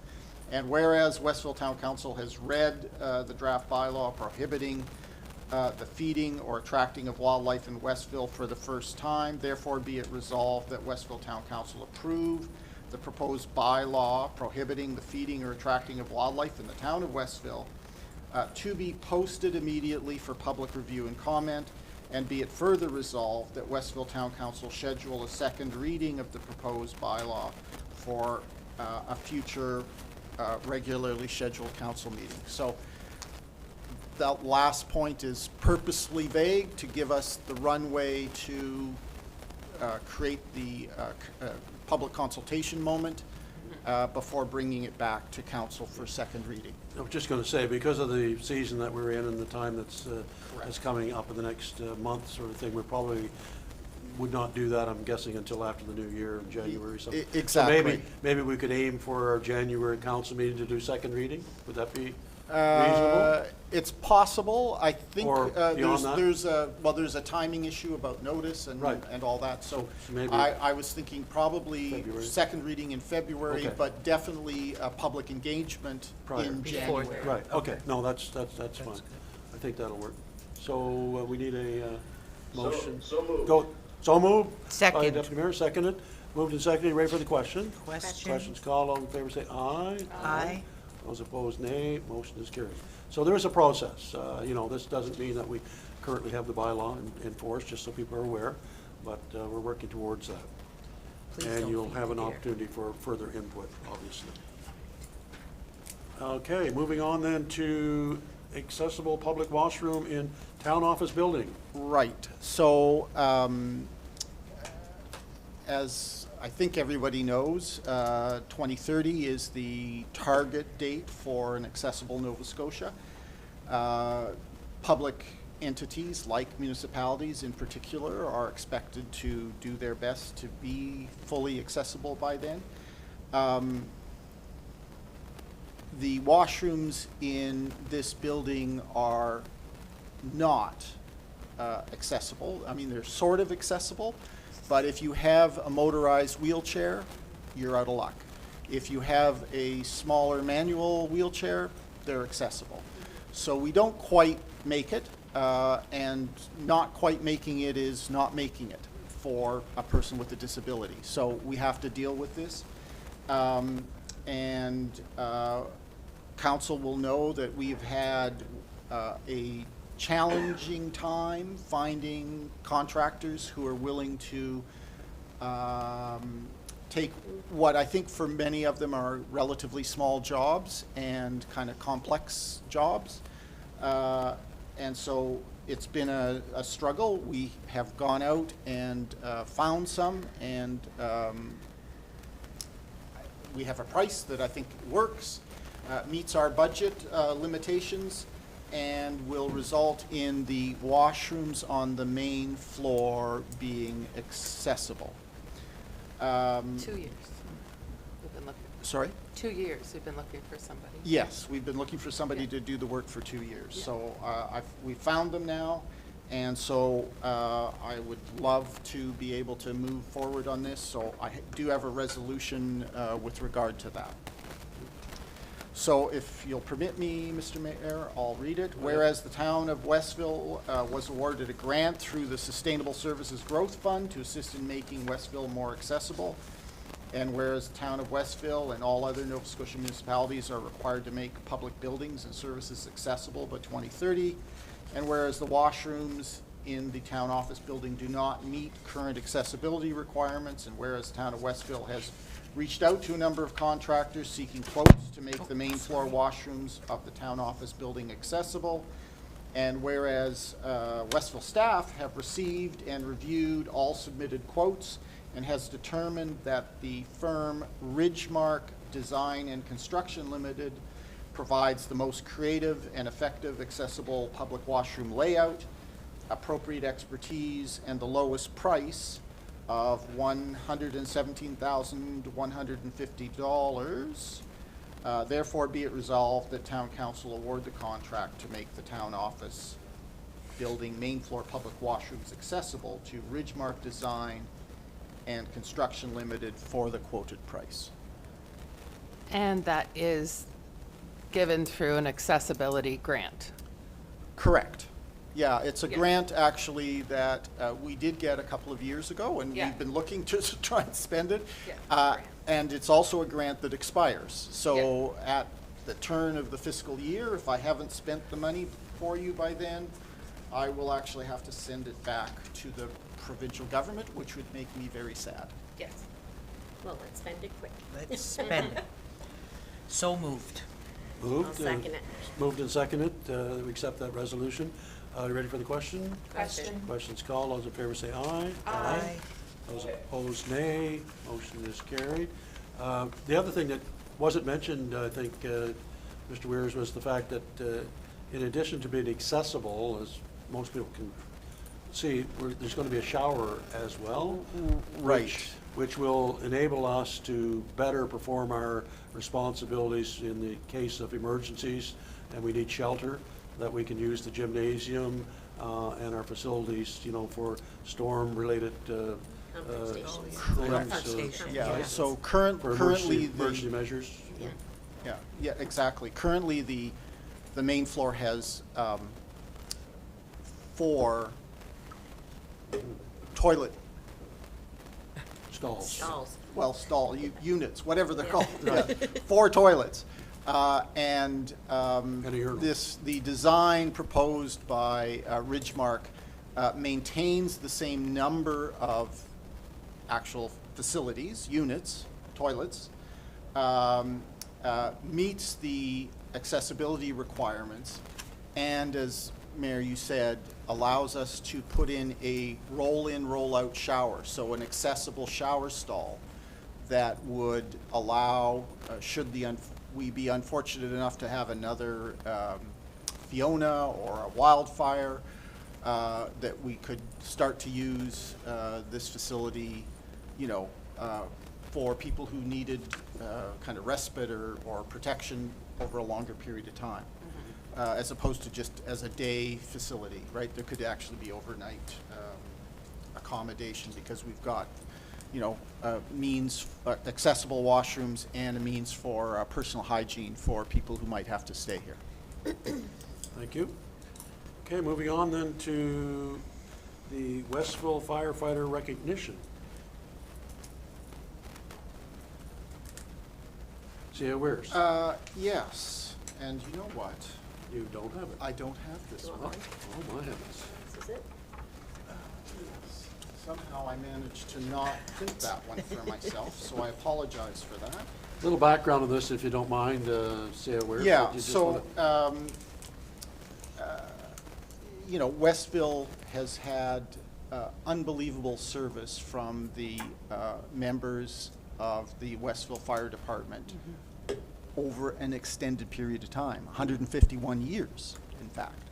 and whereas Westville Town Council has read the draft bylaw prohibiting the feeding or attracting of wildlife in Westville for the first time, therefore be it resolved that Westville Town Council approve the proposed bylaw prohibiting the feeding or attracting of wildlife in the town of Westville, to be posted immediately for public review and comment, and be it further resolved that Westville Town Council schedule a second reading of the proposed bylaw for a future regularly scheduled council meeting. So that last point is purposely vague to give us the runway to create the public consultation moment before bringing it back to council for second reading. I was just going to say, because of the season that we're in and the time that's coming up in the next month sort of thing, we probably would not do that, I'm guessing, until after the new year in January. So Exactly. So maybe we could aim for our January council meeting to do second reading? Would that be reasonable? It's possible. I think Or beyond that? there's a timing issue about notice and Right. and all that. So So maybe I was thinking probably February. second reading in February, Okay. but definitely a public engagement Prior. in Before January. Right, okay, no, that's fine. I think that'll work. So we need a motion. So moved. So moved. By Second. Deputy Mayor, seconded. Moved and seconded. Ready for the question? Question. Questions called. All in favor say aye. Aye. Those opposed, nay. Motion is carried. So there is a process. You know, this doesn't mean that we currently have the bylaw in force, just so people are aware, but we're working towards that. Please And don't you'll feed have the an deer. opportunity for further input, obviously. Okay, moving on then to accessible public washroom in town office building. Right. So, as I think everybody knows, 2030 is the target date for an accessible Nova Scotia. Public entities, like municipalities in particular, are expected to do their best to be fully accessible by then. The washrooms in this building are not accessible. I mean, they're sort of accessible, but if you have a motorized wheelchair, you're out of luck. If you have a smaller manual wheelchair, they're accessible. So we don't quite make it, and not quite making it is not making it for a person with a disability. So we have to deal with this. Council will know that we've had a challenging time finding contractors who are willing to take what I think for many of them are relatively small jobs and kind of complex jobs. And so it's been a struggle. We have gone out and found some, and we have a price that I think works, meets our budget limitations, and will result in the washrooms on the main floor being accessible. 2 years. We've been looking. Sorry? 2 years we've been looking for somebody. Yes, we've been looking for somebody Yeah. to do the work for 2 years. Yeah. So we found them now, and so I would love to be able to move forward on this. So I do have a resolution with regard to that. So if you'll permit me, Mr. Mayor, I'll read it. Whereas the town of Westville was awarded a grant through the Sustainable Services Growth Fund to assist in making Westville more accessible. And whereas the town of Westville and all other Nova Scotia municipalities are required to make public buildings and services accessible by 2030. And whereas the washrooms in the town office building do not meet current accessibility requirements. And whereas the town of Westville has reached out to a number of contractors seeking quotes to make the main floor washrooms of the town office building accessible. And whereas Westville staff have received and reviewed all submitted quotes and has determined that the firm Ridgemark Design and Construction Limited provides the most creative and effective accessible public washroom layout, appropriate expertise, and the lowest price of $117,150. Therefore, be it resolved that Town Council award the contract to make the town office building main floor public washrooms accessible to Ridgemark Design and Construction Limited for the quoted price. And that is given through an accessibility grant. Correct. Yeah, it's a Yeah. grant actually that we did get a couple of years ago, and Yeah. we've been looking to try and spend it. Yeah, grant. And it's also a grant that expires. So at the turn of the fiscal year, if I haven't spent the money for you by then, I will actually have to send it back to the provincial government, which would make me very sad. Yes. Well, let's spend it quick. Let's spend it. So moved. Moved. I'll second it. Moved and seconded, that we accept that resolution. You ready for the question? Question. Questions called, all those in favor say aye. Aye. Those opposed, nay. Motion is carried. The other thing that wasn't mentioned, I think, Mr. Weirs, was the fact that in addition to being accessible, as most people can see, there's going to be a shower as well. Right. Which will enable us to better perform our responsibilities in the case of emergencies, and we need shelter, that we can use the gymnasium and our facilities, you know, for storm-related Pumping stations. Pump things. station. Yeah, Yeah. so For currently emergency measures. Yeah. Yeah, exactly. Currently, the main floor has 4 toilet, Stalls. Stalls. well, units, whatever they're Yeah. called. Yeah, 4 toilets. And And a urinal. the design proposed by Ridgemark maintains the same number of actual facilities, units, toilets, meets the accessibility requirements, and as Mayor, you said, allows us to put in a roll-in, roll-out shower, so an accessible shower stall that would allow, should we be unfortunate enough to have another Fiona or a wildfire, that we could start to use this facility, you know, for people who needed kind of respite or protection over a longer period of time. as opposed to just as a day facility, right? There could actually be overnight accommodation because we've got, you know, means, accessible washrooms and a means for personal hygiene for people who might have to stay here. Thank you. Okay, moving on then to the Westville firefighter recognition. See how it wears? Yes, and you know what? You don't have it. I don't have this one. Oh, my heavens. This is it? Somehow I managed to not print that one for myself, so I apologize for that. Little background on this, if you don't mind, see how it wears? Yeah, You just so, wanna- you know, Westville has had unbelievable service from the members of the Westville Fire Department over an extended period of time, 151 years, in fact.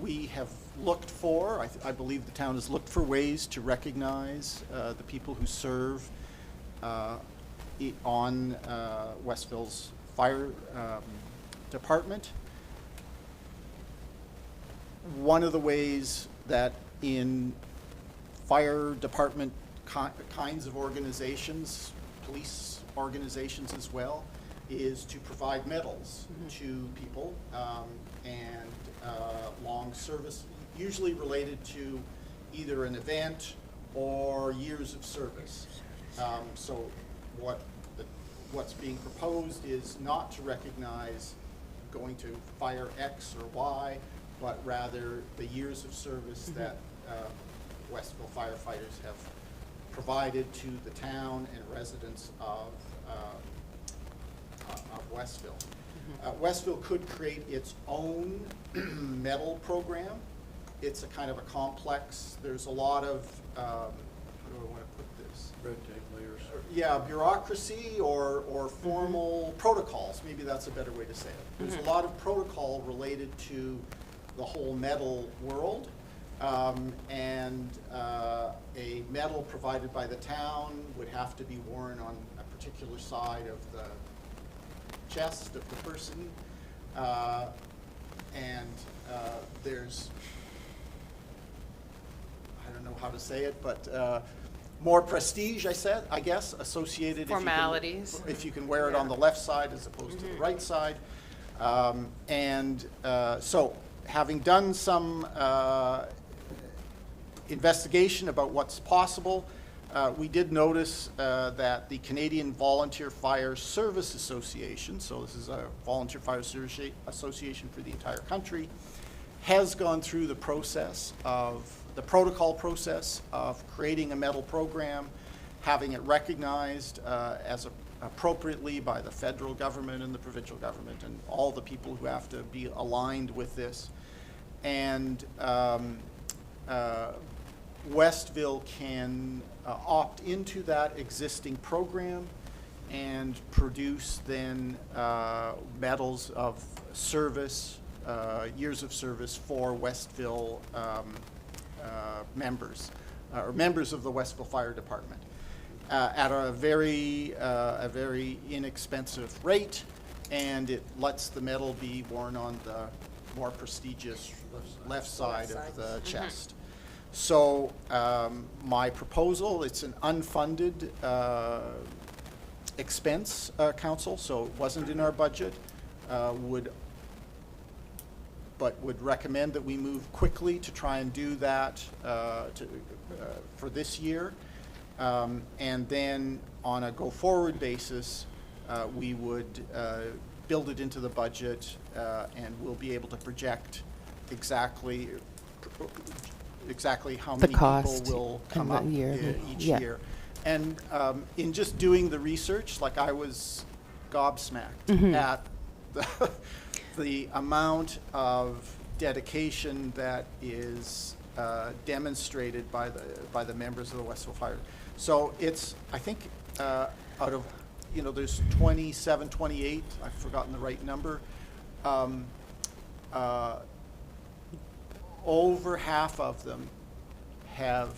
We have looked for, I believe the town has looked for ways to recognize the people who serve on Westville's fire department. One of the ways that in fire department kinds of organizations, police organizations as well, is to provide medals to people and long service, usually related to either an event or years of service. So what's being proposed is not to recognize going to fire X or Y, but rather the years of service that Westville firefighters have provided to the town and residents of Westville. Westville could create its own medal program. It's a kind of a complex, there's a lot of, how do I want to put this? Red tape layers. Yeah, bureaucracy or formal protocols, maybe that's a better way to say it. There's a lot of protocol related to the whole medal world. A medal provided by the town would have to be worn on a particular side of the chest of the person. There's, I don't know how to say it, but more prestige, I guess, associated. Formalities. If you can wear it on the left side as opposed to the right side. So having done some investigation about what's possible, we did notice that the Canadian Volunteer Fire Service Association, so this is a volunteer fire association for the entire country, has gone through the process of, the protocol process of creating a medal program, having it recognized as appropriately by the federal government and the provincial government and all the people who have to be aligned with this. And Westville can opt into that existing program and produce then medals of service, years of service for Westville members, or members of the Westville Fire Department at a very inexpensive rate, and it lets the medal be worn on the more prestigious left side of the chest. So my proposal, it's an unfunded expense, council, so it wasn't in our budget, but would recommend that we move quickly to try and do that for this year. And then on a go-forward basis, we would build it into the budget and we'll be able to project exactly how The many cost people will and come the up yearly, each yeah. year. And in just doing the research, like I was gobsmacked Mm-hmm. at the amount of dedication that is demonstrated by the members of the Westville Fire. So it's, I think, out of, there's 27, 28, I've forgotten the right number. Over half of them have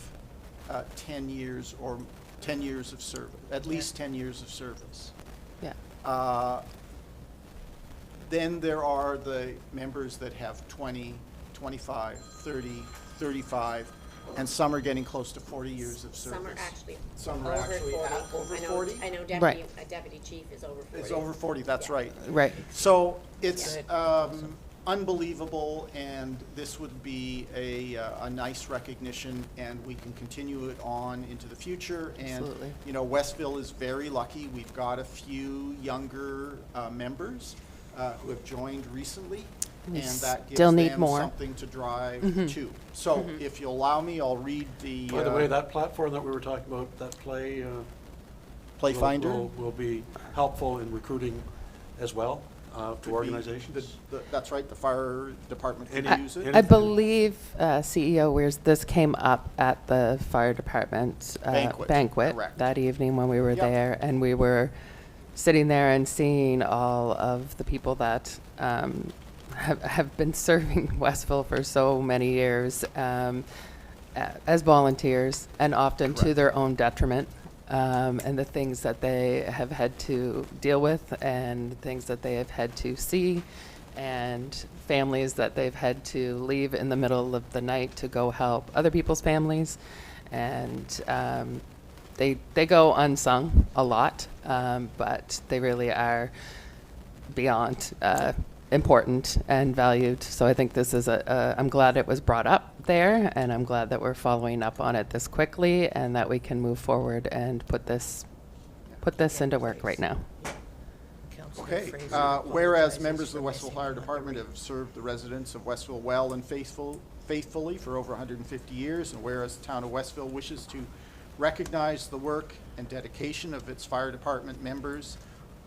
10 years of service, at least 10 years of service. Yeah. Then there are the members that have 20, 25, 30, 35, and some are getting close to 40 years of service. Some are actually Some are over actually 40. at over I know- 40? I know Right. a deputy chief is over 40. It's over 40, that's Yeah. right. Right. So it's Good. unbelievable, and this would be a nice recognition, and we can continue it on into the future. Absolutely. And, you know, Westville is very lucky. We've got a few younger members who have joined recently, We and that gives still need them more. something to drive to. So if you'll allow me, I'll read the. By the way, that platform that we were talking about, that Play. Playfinder? Will be helpful in recruiting as well to Could be organizations. That's right, the fire department could Any- use it. any- I believe CEO Weirs, this came up at the fire department Banquet, correct. that evening when we were Yep. there, and we were sitting there and seeing all of the people that have been serving Westville for so many years as volunteers, and often to Correct. their own detriment. And the things that they have had to deal with, and things that they have had to see, and families that they've had to leave in the middle of the night to go help other people's families. And they go unsung a lot, but they really are beyond important and valued. So I think this is I'm glad it was brought up there, and I'm glad that we're following up on it this quickly, and that we can move forward and put this into work right now. Councillor Okay, Fraser whereas apologizes members of for the Westville missing Fire another Department week. have served the residents of Westville well and faithfully for over 150 years, and whereas the town of Westville wishes to recognize the work and dedication of its fire department members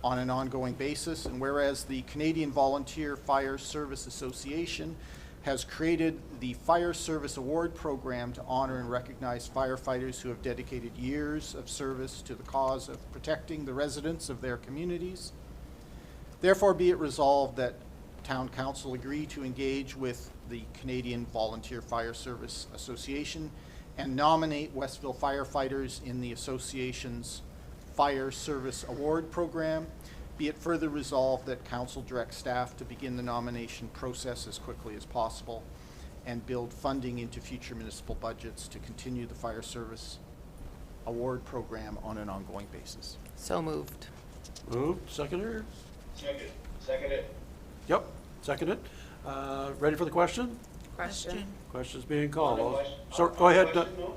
on an ongoing basis, and whereas the Canadian Volunteer Fire Service Association has created the Fire Service Award Program to honor and recognize firefighters who have dedicated years of service to the cause of protecting the residents of their communities. Therefore, be it resolved that Town Council agree to engage with the Canadian Volunteer Fire Service Association and nominate Westville firefighters in the association's Fire Service Award Program. Be it further resolved that Council direct staff to begin the nomination process as quickly as possible and build funding into future municipal budgets to continue the Fire Service Award Program on an ongoing basis. So moved. Moved, seconder? Second it. Yep, seconded. Ready for the question? Question? Question's being called. On the question- So, on- go on the ahead. question, no?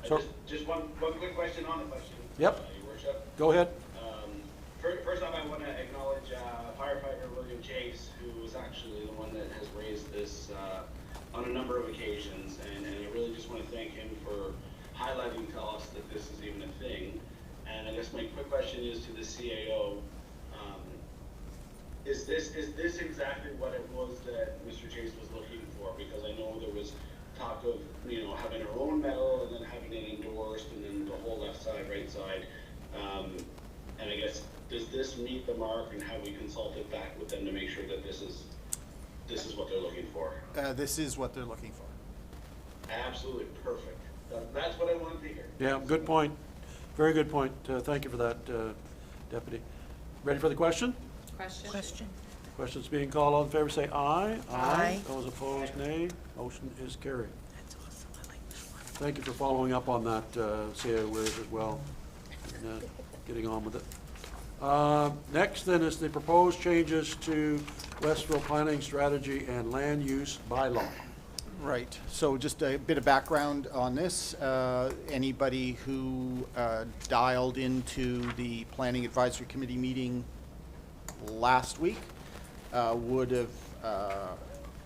So- Just one quick question on the question. Yep. Your worship. Go ahead. First off, I want to acknowledge firefighter William Chase, who was actually the one that has raised this on a number of occasions, and I really just want to thank him for highlighting to us that this is even a thing. And I guess my quick question is to the CAO, is this exactly what it was that Mr. Chase was looking for? Because I know there was talk of, having our own medal and then having it endorsed and then the whole left side, right side. And I guess, does this meet the mark, and have we consulted back with them to make sure that this is what they're looking for? This is what they're looking for. Absolutely perfect. That's what I wanted to hear. Yeah, good point. Very good point. Thank you for that, Deputy. Ready for the question? Question? Question's being called. All in favor say aye. Aye. Those opposed, nay. Motion is carried. That's awesome. I like this one. Thank you for following up on that, CAO Weirs as well, and getting on with it. Next then is the proposed changes to Westville Planning Strategy and Land Use Bylaw. Right, so just a bit of background on this. Anybody who dialed into the Planning Advisory Committee meeting last week would have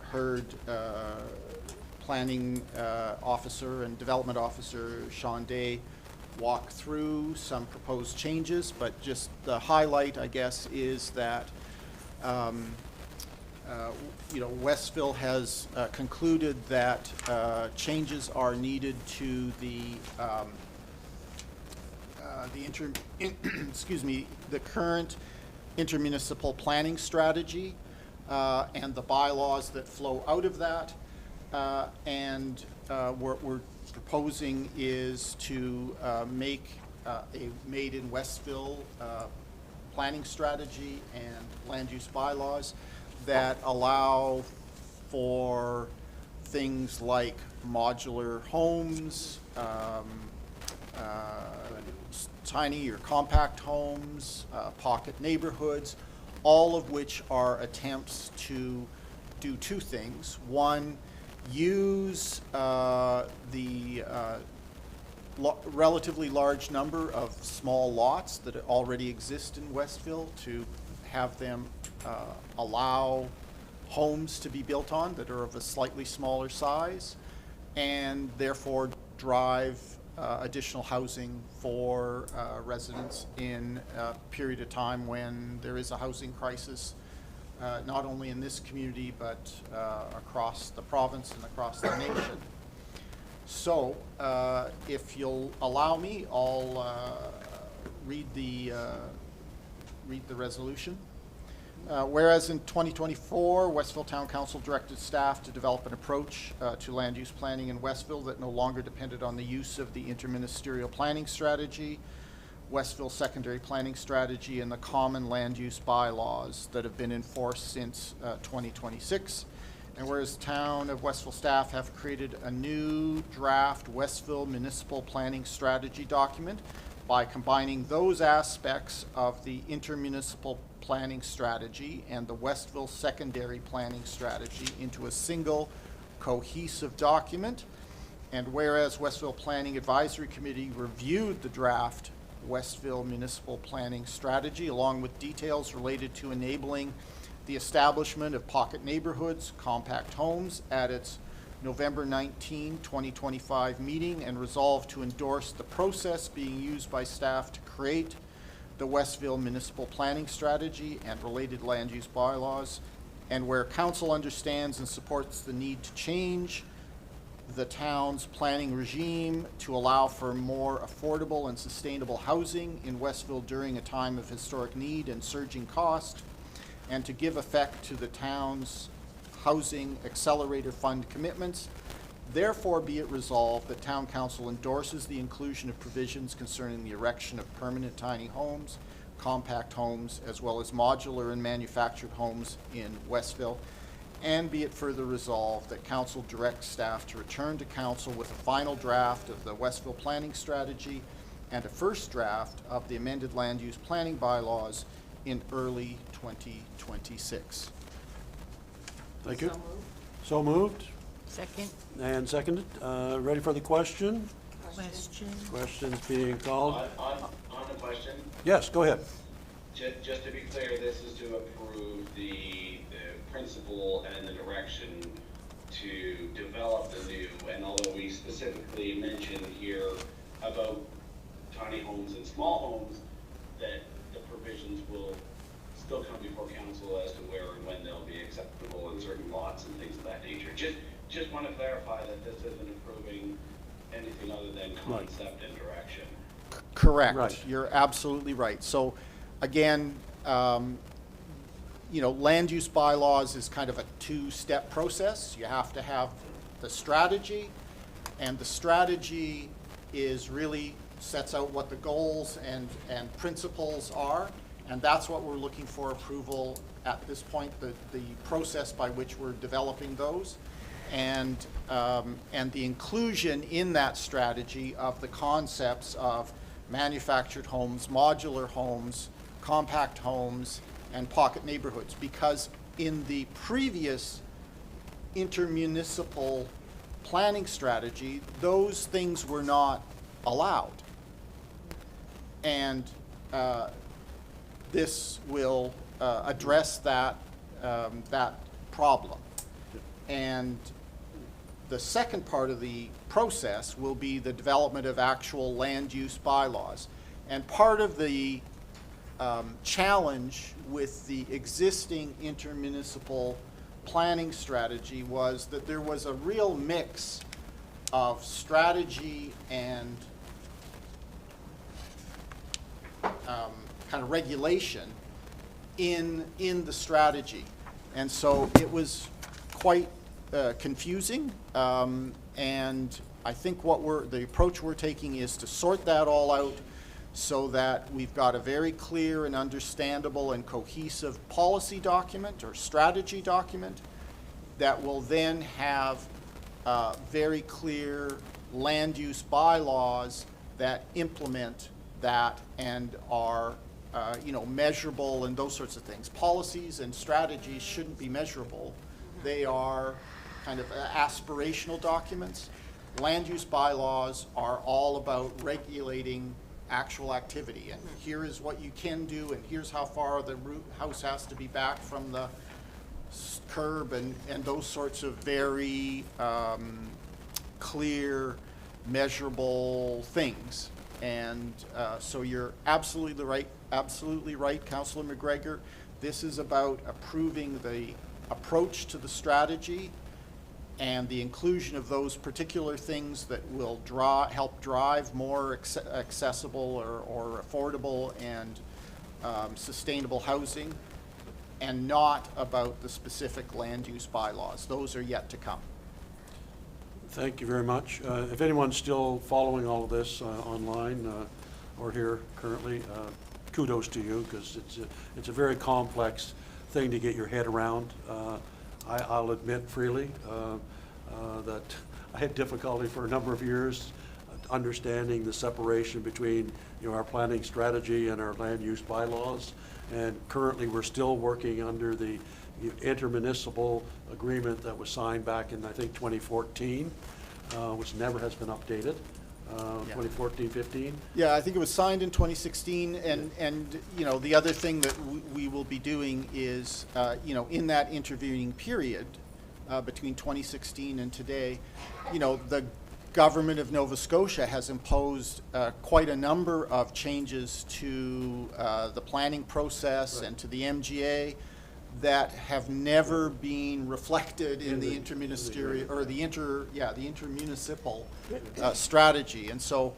heard Planning Officer and Development Officer Sean Day walk through some proposed changes, but just the highlight, I guess, is that Westville has concluded that changes are needed to the the current intermunicipal planning strategy and the bylaws that flow out of that. What we're proposing is to make a Made in Westville planning strategy and land use bylaws that allow for things like modular homes, tiny or compact homes, pocket neighborhoods, all of which are attempts to do two things. One, use the relatively large number of small lots that already exist in Westville to have them allow homes to be built on that are of a slightly smaller size, and therefore drive additional housing for residents in a period of time when there is a housing crisis, not only in this community, but across the province and across the nation. So, if you'll allow me, I'll read the resolution. Whereas in 2024, Westville Town Council directed staff to develop an approach to land use planning in Westville that no longer depended on the use of the interministerial planning strategy, Westville secondary planning strategy, and the common land use bylaws that have been enforced since 2026. And whereas Town of Westville staff have created a new draft Westville municipal planning strategy document by combining those aspects of the intermunicipal planning strategy and the Westville secondary planning strategy into a single cohesive document. And whereas Westville Planning Advisory Committee reviewed the draft Westville municipal planning strategy along with details related to enabling the establishment of pocket neighborhoods, compact homes at its November 19, 2025 meeting, and resolved to endorse the process being used by staff to create the Westville municipal planning strategy and related land use bylaws, and where council understands and supports the need to change the town's planning regime to allow for more affordable and sustainable housing in Westville during a time of historic need and surging cost, and to give effect to the town's Housing Accelerator Fund commitments. Therefore, be it resolved that Town Council endorses the inclusion of provisions concerning the erection of permanent tiny homes, compact homes, as well as modular and manufactured homes in Westville. And be it further resolved that Council directs staff to return to Council with a final draft of the Westville planning strategy and a first draft of the amended land use planning bylaws in early 2026. Thank you. So moved Second and seconded. Ready for the question? question. Questions being called. On the question, Yes, go ahead. just to be clear, this is to approve the principle and the direction to develop the new, and although we specifically mentioned here about tiny homes and small homes, that the provisions will still come before council as to where and when they'll be acceptable in certain lots and things of that nature. Just want to clarify that this isn't approving anything other than concept and direction. Correct. Right. You're absolutely right. So, again, you know, land use bylaws is kind of a two-step process. You have to have the strategy, and the strategy is really sets out what the goals and principles are, and that's what we're looking for approval at this point, the process by which we're developing those. And the inclusion in that strategy of the concepts of manufactured homes, modular homes, compact homes, and pocket neighborhoods, because in the previous intermunicipal planning strategy, those things were not allowed. And this will address that, that problem. And the second part of the process will be the development of actual land use bylaws. And part of the challenge with the existing intermunicipal planning strategy was that there was a real mix of strategy and kind of regulation in the strategy. And so it was quite confusing, and I think the approach we're taking is to sort that all out so that we've got a very clear and understandable and cohesive policy document or strategy document that will then have very clear land use bylaws that implement that and are measurable and those sorts of things. Policies and strategies shouldn't be measurable. They are kind of aspirational documents. Land use bylaws are all about regulating actual activity, and here is what you can do, and here's how far the house has to be back from the curb, and those sorts of very clear, measurable things. And so you're absolutely right, Councillor McGregor. This is about approving the approach to the strategy and the inclusion of those particular things that will help drive more accessible or affordable and sustainable housing, and not about the specific land use bylaws. Those are yet to come. Thank you very much. If anyone's still following all of this online or here currently, kudos to you, because it's a very complex thing to get your head around. I'll admit freely that I had difficulty for a number of years understanding the separation between our planning strategy and our land use bylaws. And currently we're still working under the intermunicipal agreement that was signed back in, I think, 2014, which never has been updated. 2014-15. Yeah, I think it was signed in 2016, and the other thing that we will be doing is in that intervening period between 2016 and today, the government of Nova Scotia has imposed quite a number of changes to the planning process and to the MGA that have never been reflected in the interministerial or the intermunicipal strategy. And so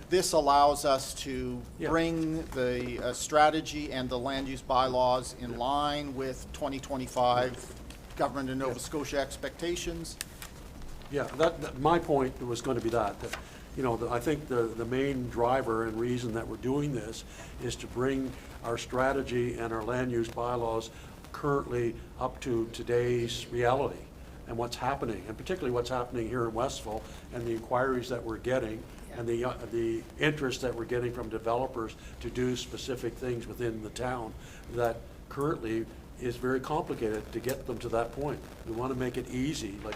this allows us to bring the strategy and the land use bylaws in line with 2025 government of Nova Scotia expectations. Yeah, my point was going to be that I think the main driver and reason that we're doing this is to bring our strategy and our land use bylaws currently up to today's reality and what's happening, and particularly what's happening here in Westville, and the inquiries that we're getting and the interest that we're getting from developers to do specific things within the town that currently is very complicated to get them to that point. We want to make it easy, like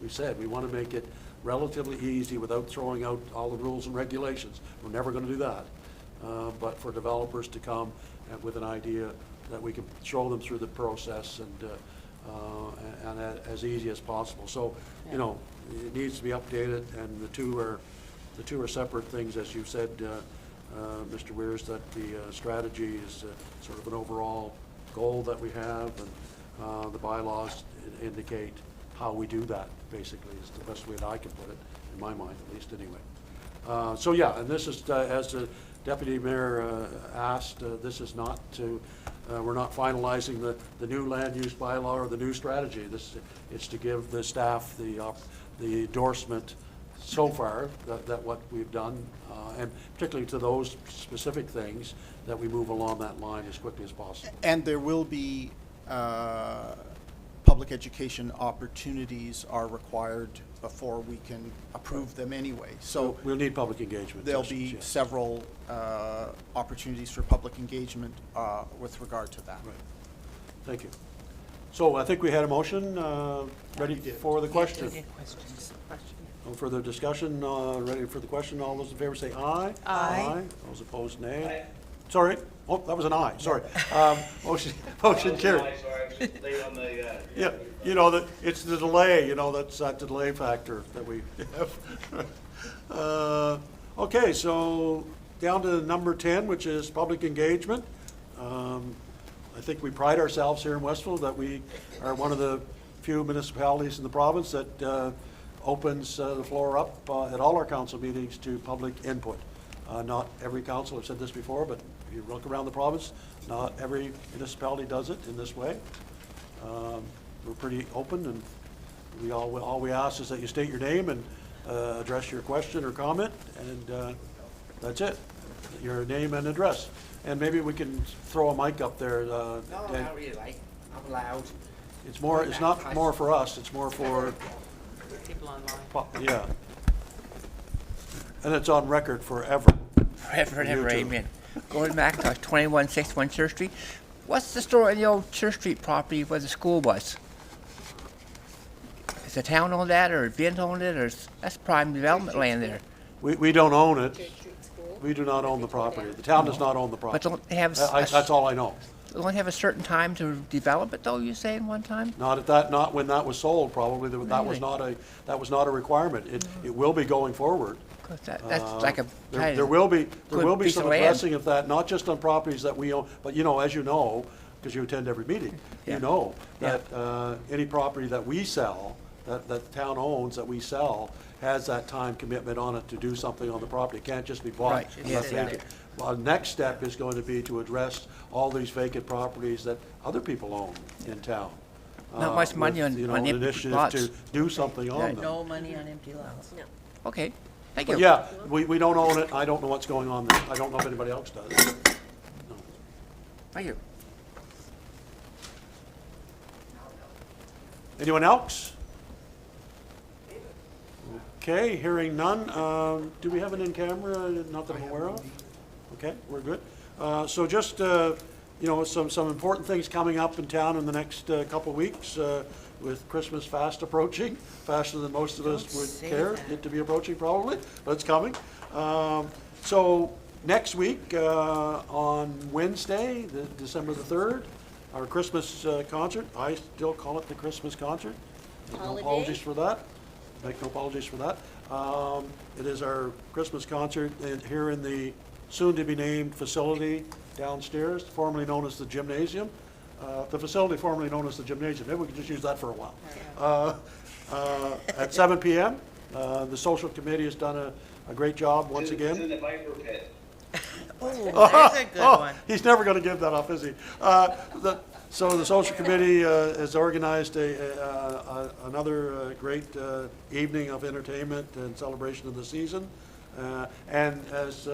we said. We want to make it relatively easy without throwing out all the rules and regulations. We're never going to do that. But for developers to come with an idea that we can show them through the process and as easy as possible. So, it needs to be updated, and the two are separate things, as you said, Mr. Weirs, that the strategy is sort of an overall goal that we have, and the bylaws indicate how we do that, basically, is the best way that I can put it, in my mind, at least anyway. So yeah, and this is, as the Deputy Mayor asked, this is not to, we're not finalizing the new land use bylaw or the new strategy. It's to give the staff the endorsement so far that what we've done, and particularly to those specific things, that we move along that line as quickly as possible. And there will be public education opportunities are required before we can approve them anyway. So we'll need public engagement. There'll yes, be yes. several opportunities for public engagement with regard to that. Right. Thank you. So I think we had a motion ready for the question. Questions? No further discussion. Ready for the question. All those in favor say aye. Aye. Those opposed, nay. Aye. Sorry. Oh, that was an aye. Sorry. Motion carried. Sorry, I was just late on the, Yeah, it's the delay, that's that delay factor that we have. Okay, so down to number 10, which is public engagement. I think we pride ourselves here in Westville that we are one of the few municipalities in the province that opens the floor up at all our council meetings to public input. Not every council, I've said this before, but if you look around the province, not every municipality does it in this way. We're pretty open, and all we ask is that you state your name and address your question or comment, and that's it. your name and address. And maybe we can throw a mic up there. No, Dan. not really. I'm loud. It's not more for us, it's more for, People online. yeah. And it's on record forever. Forever and You ever, too. amen. Going back to 2161 Church Street. What's the story on the old Church Street property where the school was? Is the town own that, or Vint owned it, or that's prime development land there? We don't own it. We do not own the property. The town does not own the But property. don't they have, That's all I know. they only have a certain time to develop it, though, you saying one time? Not when that was sold, probably. That was Really? not a requirement. It will be going forward. 'Cause that's like a There will be good piece some of land. addressing of that, not just on properties that we own, but as you know, because you attend every meeting, Yeah. you know Yeah. that any property that we sell, that the town owns, that we sell, has that time commitment on it to do something on the property. It can't just be bought Right. and Yes, left yeah. vacant. Well, the next step is going to be to address all these vacant properties that other people own in town. Not much money with, on an empty initiative lots. to do something on them. No money on empty lots. No. Okay, thank But you. yeah, we don't own it. I don't know what's going on there. I don't know if anybody else does. No. Thank you. Anyone else? Okay, hearing none. Do we have it in camera? Not that I'm aware of? Okay, we're good. So just, some important things coming up in town in the next couple of weeks with Christmas fast approaching, faster than most of us Don't would say care that. it to be approaching probably, but it's coming. So next week, on Wednesday, December the 3rd, our Christmas concert. I still call it the Christmas concert. No Holiday? apologies for that. Make no apologies for that. It is our Christmas concert here in the soon-to-be-named facility downstairs, formerly known as the gymnasium. The facility formerly known as the gymnasium. Maybe we could just use that for a while. At 7 p.m. The social committee has done a great job once It's again. in the Viper Pit. Oh, there's a good one. He's never going to give that up, is he? So the social committee has organized another great evening of entertainment and celebration of the season. And as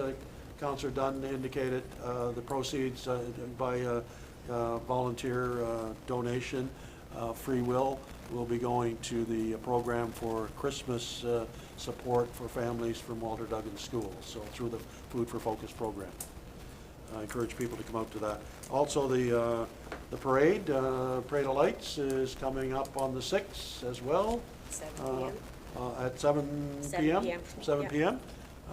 Councillor Dunn indicated, the proceeds by volunteer donation, free will be going to the program for Christmas support for families from Walter Duggan Schools, so through the Food for Focus program. I encourage people to come out to that. Also, the parade, Parade of Lights, is coming up on the 6th as well. 7 p.m. At 7 7 p.m.? p.m., 7 yeah. p.m.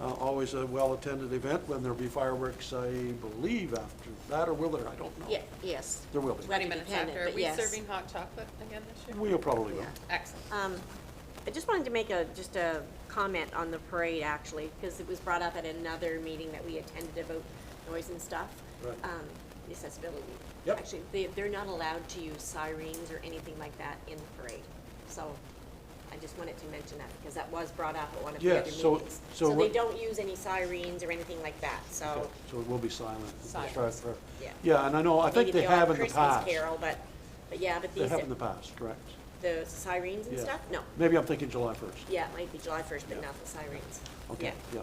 Always a well-attended event when there'll be fireworks, I believe, after that, or will there? I don't know. Yeah, yes. There will be. 20 minutes Dependent, after. Are but we yes. serving hot chocolate again this year? We'll probably will. Excellent. I just wanted to make just a comment on the parade, actually, because it was brought up at another meeting that we attended about noise and stuff. Right. Accessibility. Yep. Actually, they're not allowed to use sirens or anything like that in the parade. So I just wanted to mention that, because that was brought up at one of the Yes, other so- meetings. so So they what- don't use any sirens or anything like that, so. Okay, so it will be silent. Silence. Yeah. Yeah, and I know, I think Maybe they the have odd in the Christmas past. carol, but yeah, but They these, have in the past, correct? the sirens and Yeah. stuff? No. Maybe I'm thinking July 1st. Yeah, it might be July 1st, but Yeah. not the sirens. Okay, Yeah,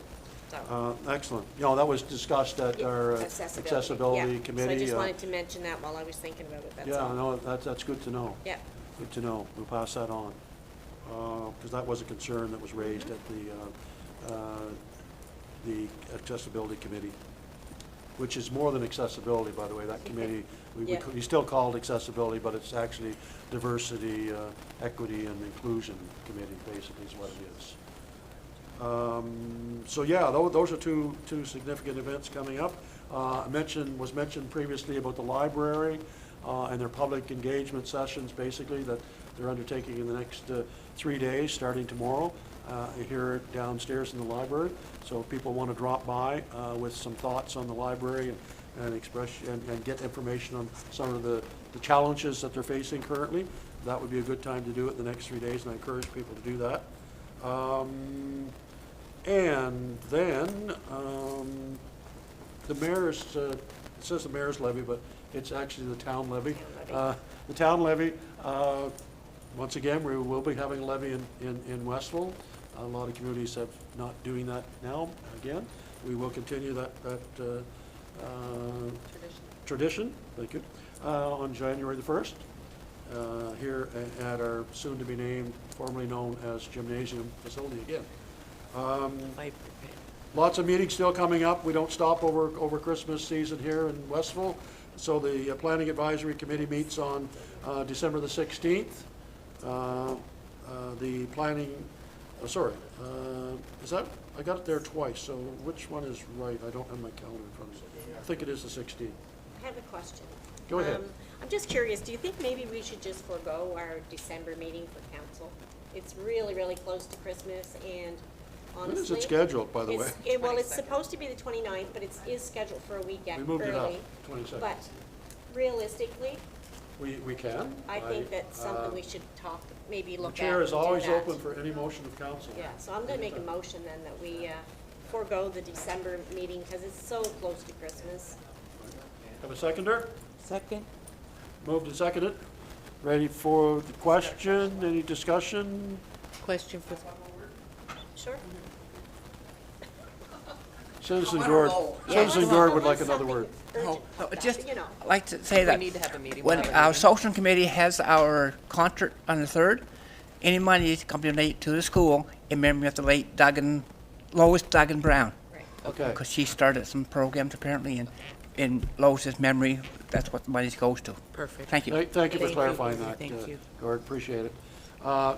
yeah. so. Excellent. That was discussed at Yeah, our accessibility yeah. committee. So I just wanted to mention that while I was thinking about it, that's Yeah, all. no, that's good to know. Yeah, Good to know. We'll pass that on. Because that was a concern that was raised at the accessibility committee, which is more than accessibility, by the way. That committee, Yeah. we still call it accessibility, but it's actually diversity, equity, and inclusion committee, basically, is what it is. So yeah, those are two significant events coming up. Was mentioned previously about the library and their public engagement sessions, basically, that they're undertaking in the next 3 days, starting tomorrow, here downstairs in the library. So if people want to drop by with some thoughts on the library and express and get information on some of the challenges that they're facing currently, that would be a good time to do it in the next 3 days, and I encourage people to do that. And then, the mayor's, it says the mayor's levy, but it's actually the town levy. The town levy, once again, we will be having a levy in Westville. A lot of communities have not doing that now, again. we will continue that tradition, thank you, on January the 1st, here at our soon-to-be-named, formerly known as Gymnasium facility again. Lots of meetings still coming up. We don't stop over Christmas season here in Westville. So the Planning Advisory Committee meets on December the 16th. The planning, is that, I got it there twice, so which one is right? I don't have my calendar in front of me. I think it is the 16th. I have a question. Go ahead. I'm just curious, do you think maybe we should just forego our December meeting for council? It's really, really close to Christmas, and honestly. When is it scheduled, by the way? Well, it's supposed to be the 29th, but it is scheduled for a week early. We moved it up, 22nd. But realistically, We can. I think that's something we should talk, maybe The look at. chair is and do always that. open for any motion of council. Yeah, so I'm gonna make a motion then that we forego the December meeting, because it's so close to Christmas. Have a seconder? Second? Moved and seconded. Ready for the question? Any discussion? Question for, Sure. Citizen Gord, Citizen Gord would like another word. No, just, You know. I'd like to say We that need to have a meeting. when we'll have a our meeting. social committee has our concert on the 3rd, any money to come donate to the school in memory of the late Lois Duggan Brown, Okay. because she started some programs apparently in Lois's memory. That's what the money goes to. perfect. Thank you. Thank you for Thank you. clarifying that, Thank you. Gord, appreciate it.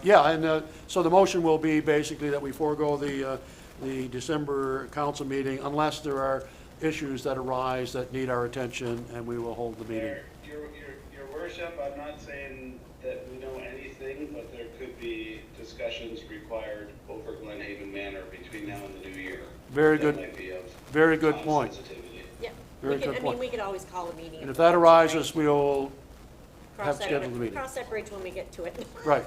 Yeah, and so the motion will be basically that we forego the December council meeting unless there are issues that arise that need our attention, and we will hold the meeting. Your worship, I'm not saying that we know anything, but there could be discussions required over Glenhaven Manor between now and the new year. Very That good, might be of very good some point. sensitivity. Yeah. Very We could, good I mean, point. we could always call a meeting. And if that arises, we'll Cross have that- scheduled the meeting. Cross that bridge when we get to it. Right.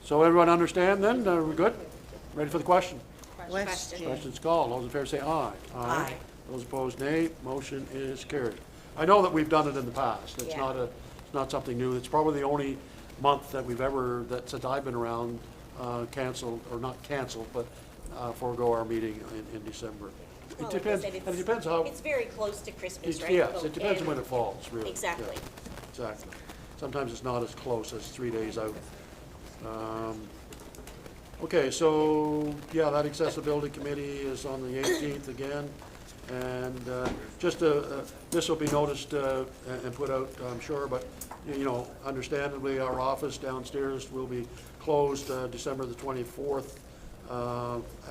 So everyone understand then? We're good? Ready for the question? Question. Question's called. All those in favor say aye. Aye. Those opposed, nay. Motion is carried. I know that we've done it in the past. It's Yeah. it's not something new. It's probably the only month that we've ever, that since I've been around, canceled, or not canceled, but forego our meeting in December. It Well, like I depends, said, and it depends how, It's very close to Christmas, right? yes, it depends on And- when it falls, really. Exactly. Yeah, exactly. Sometimes it's not as close as 3 days out. Okay, so, yeah, that accessibility committee is on the 18th again. And just, this will be noticed and put out, I'm sure, but, you know, understandably, our office downstairs will be closed December the 24th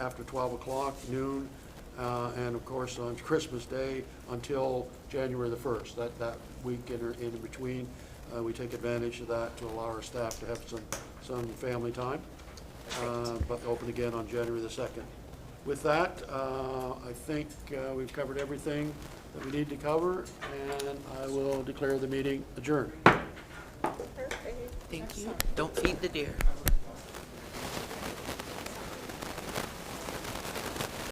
after 12 o'clock noon. And of course, on Christmas Day until January the 1st. That week in between, we take advantage of that to allow our staff to have some family time. But open again on January the 2nd. With that, I think we've covered everything that we need to cover, and I will declare the meeting adjourned. Perfect. Thank you. Don't feed the deer.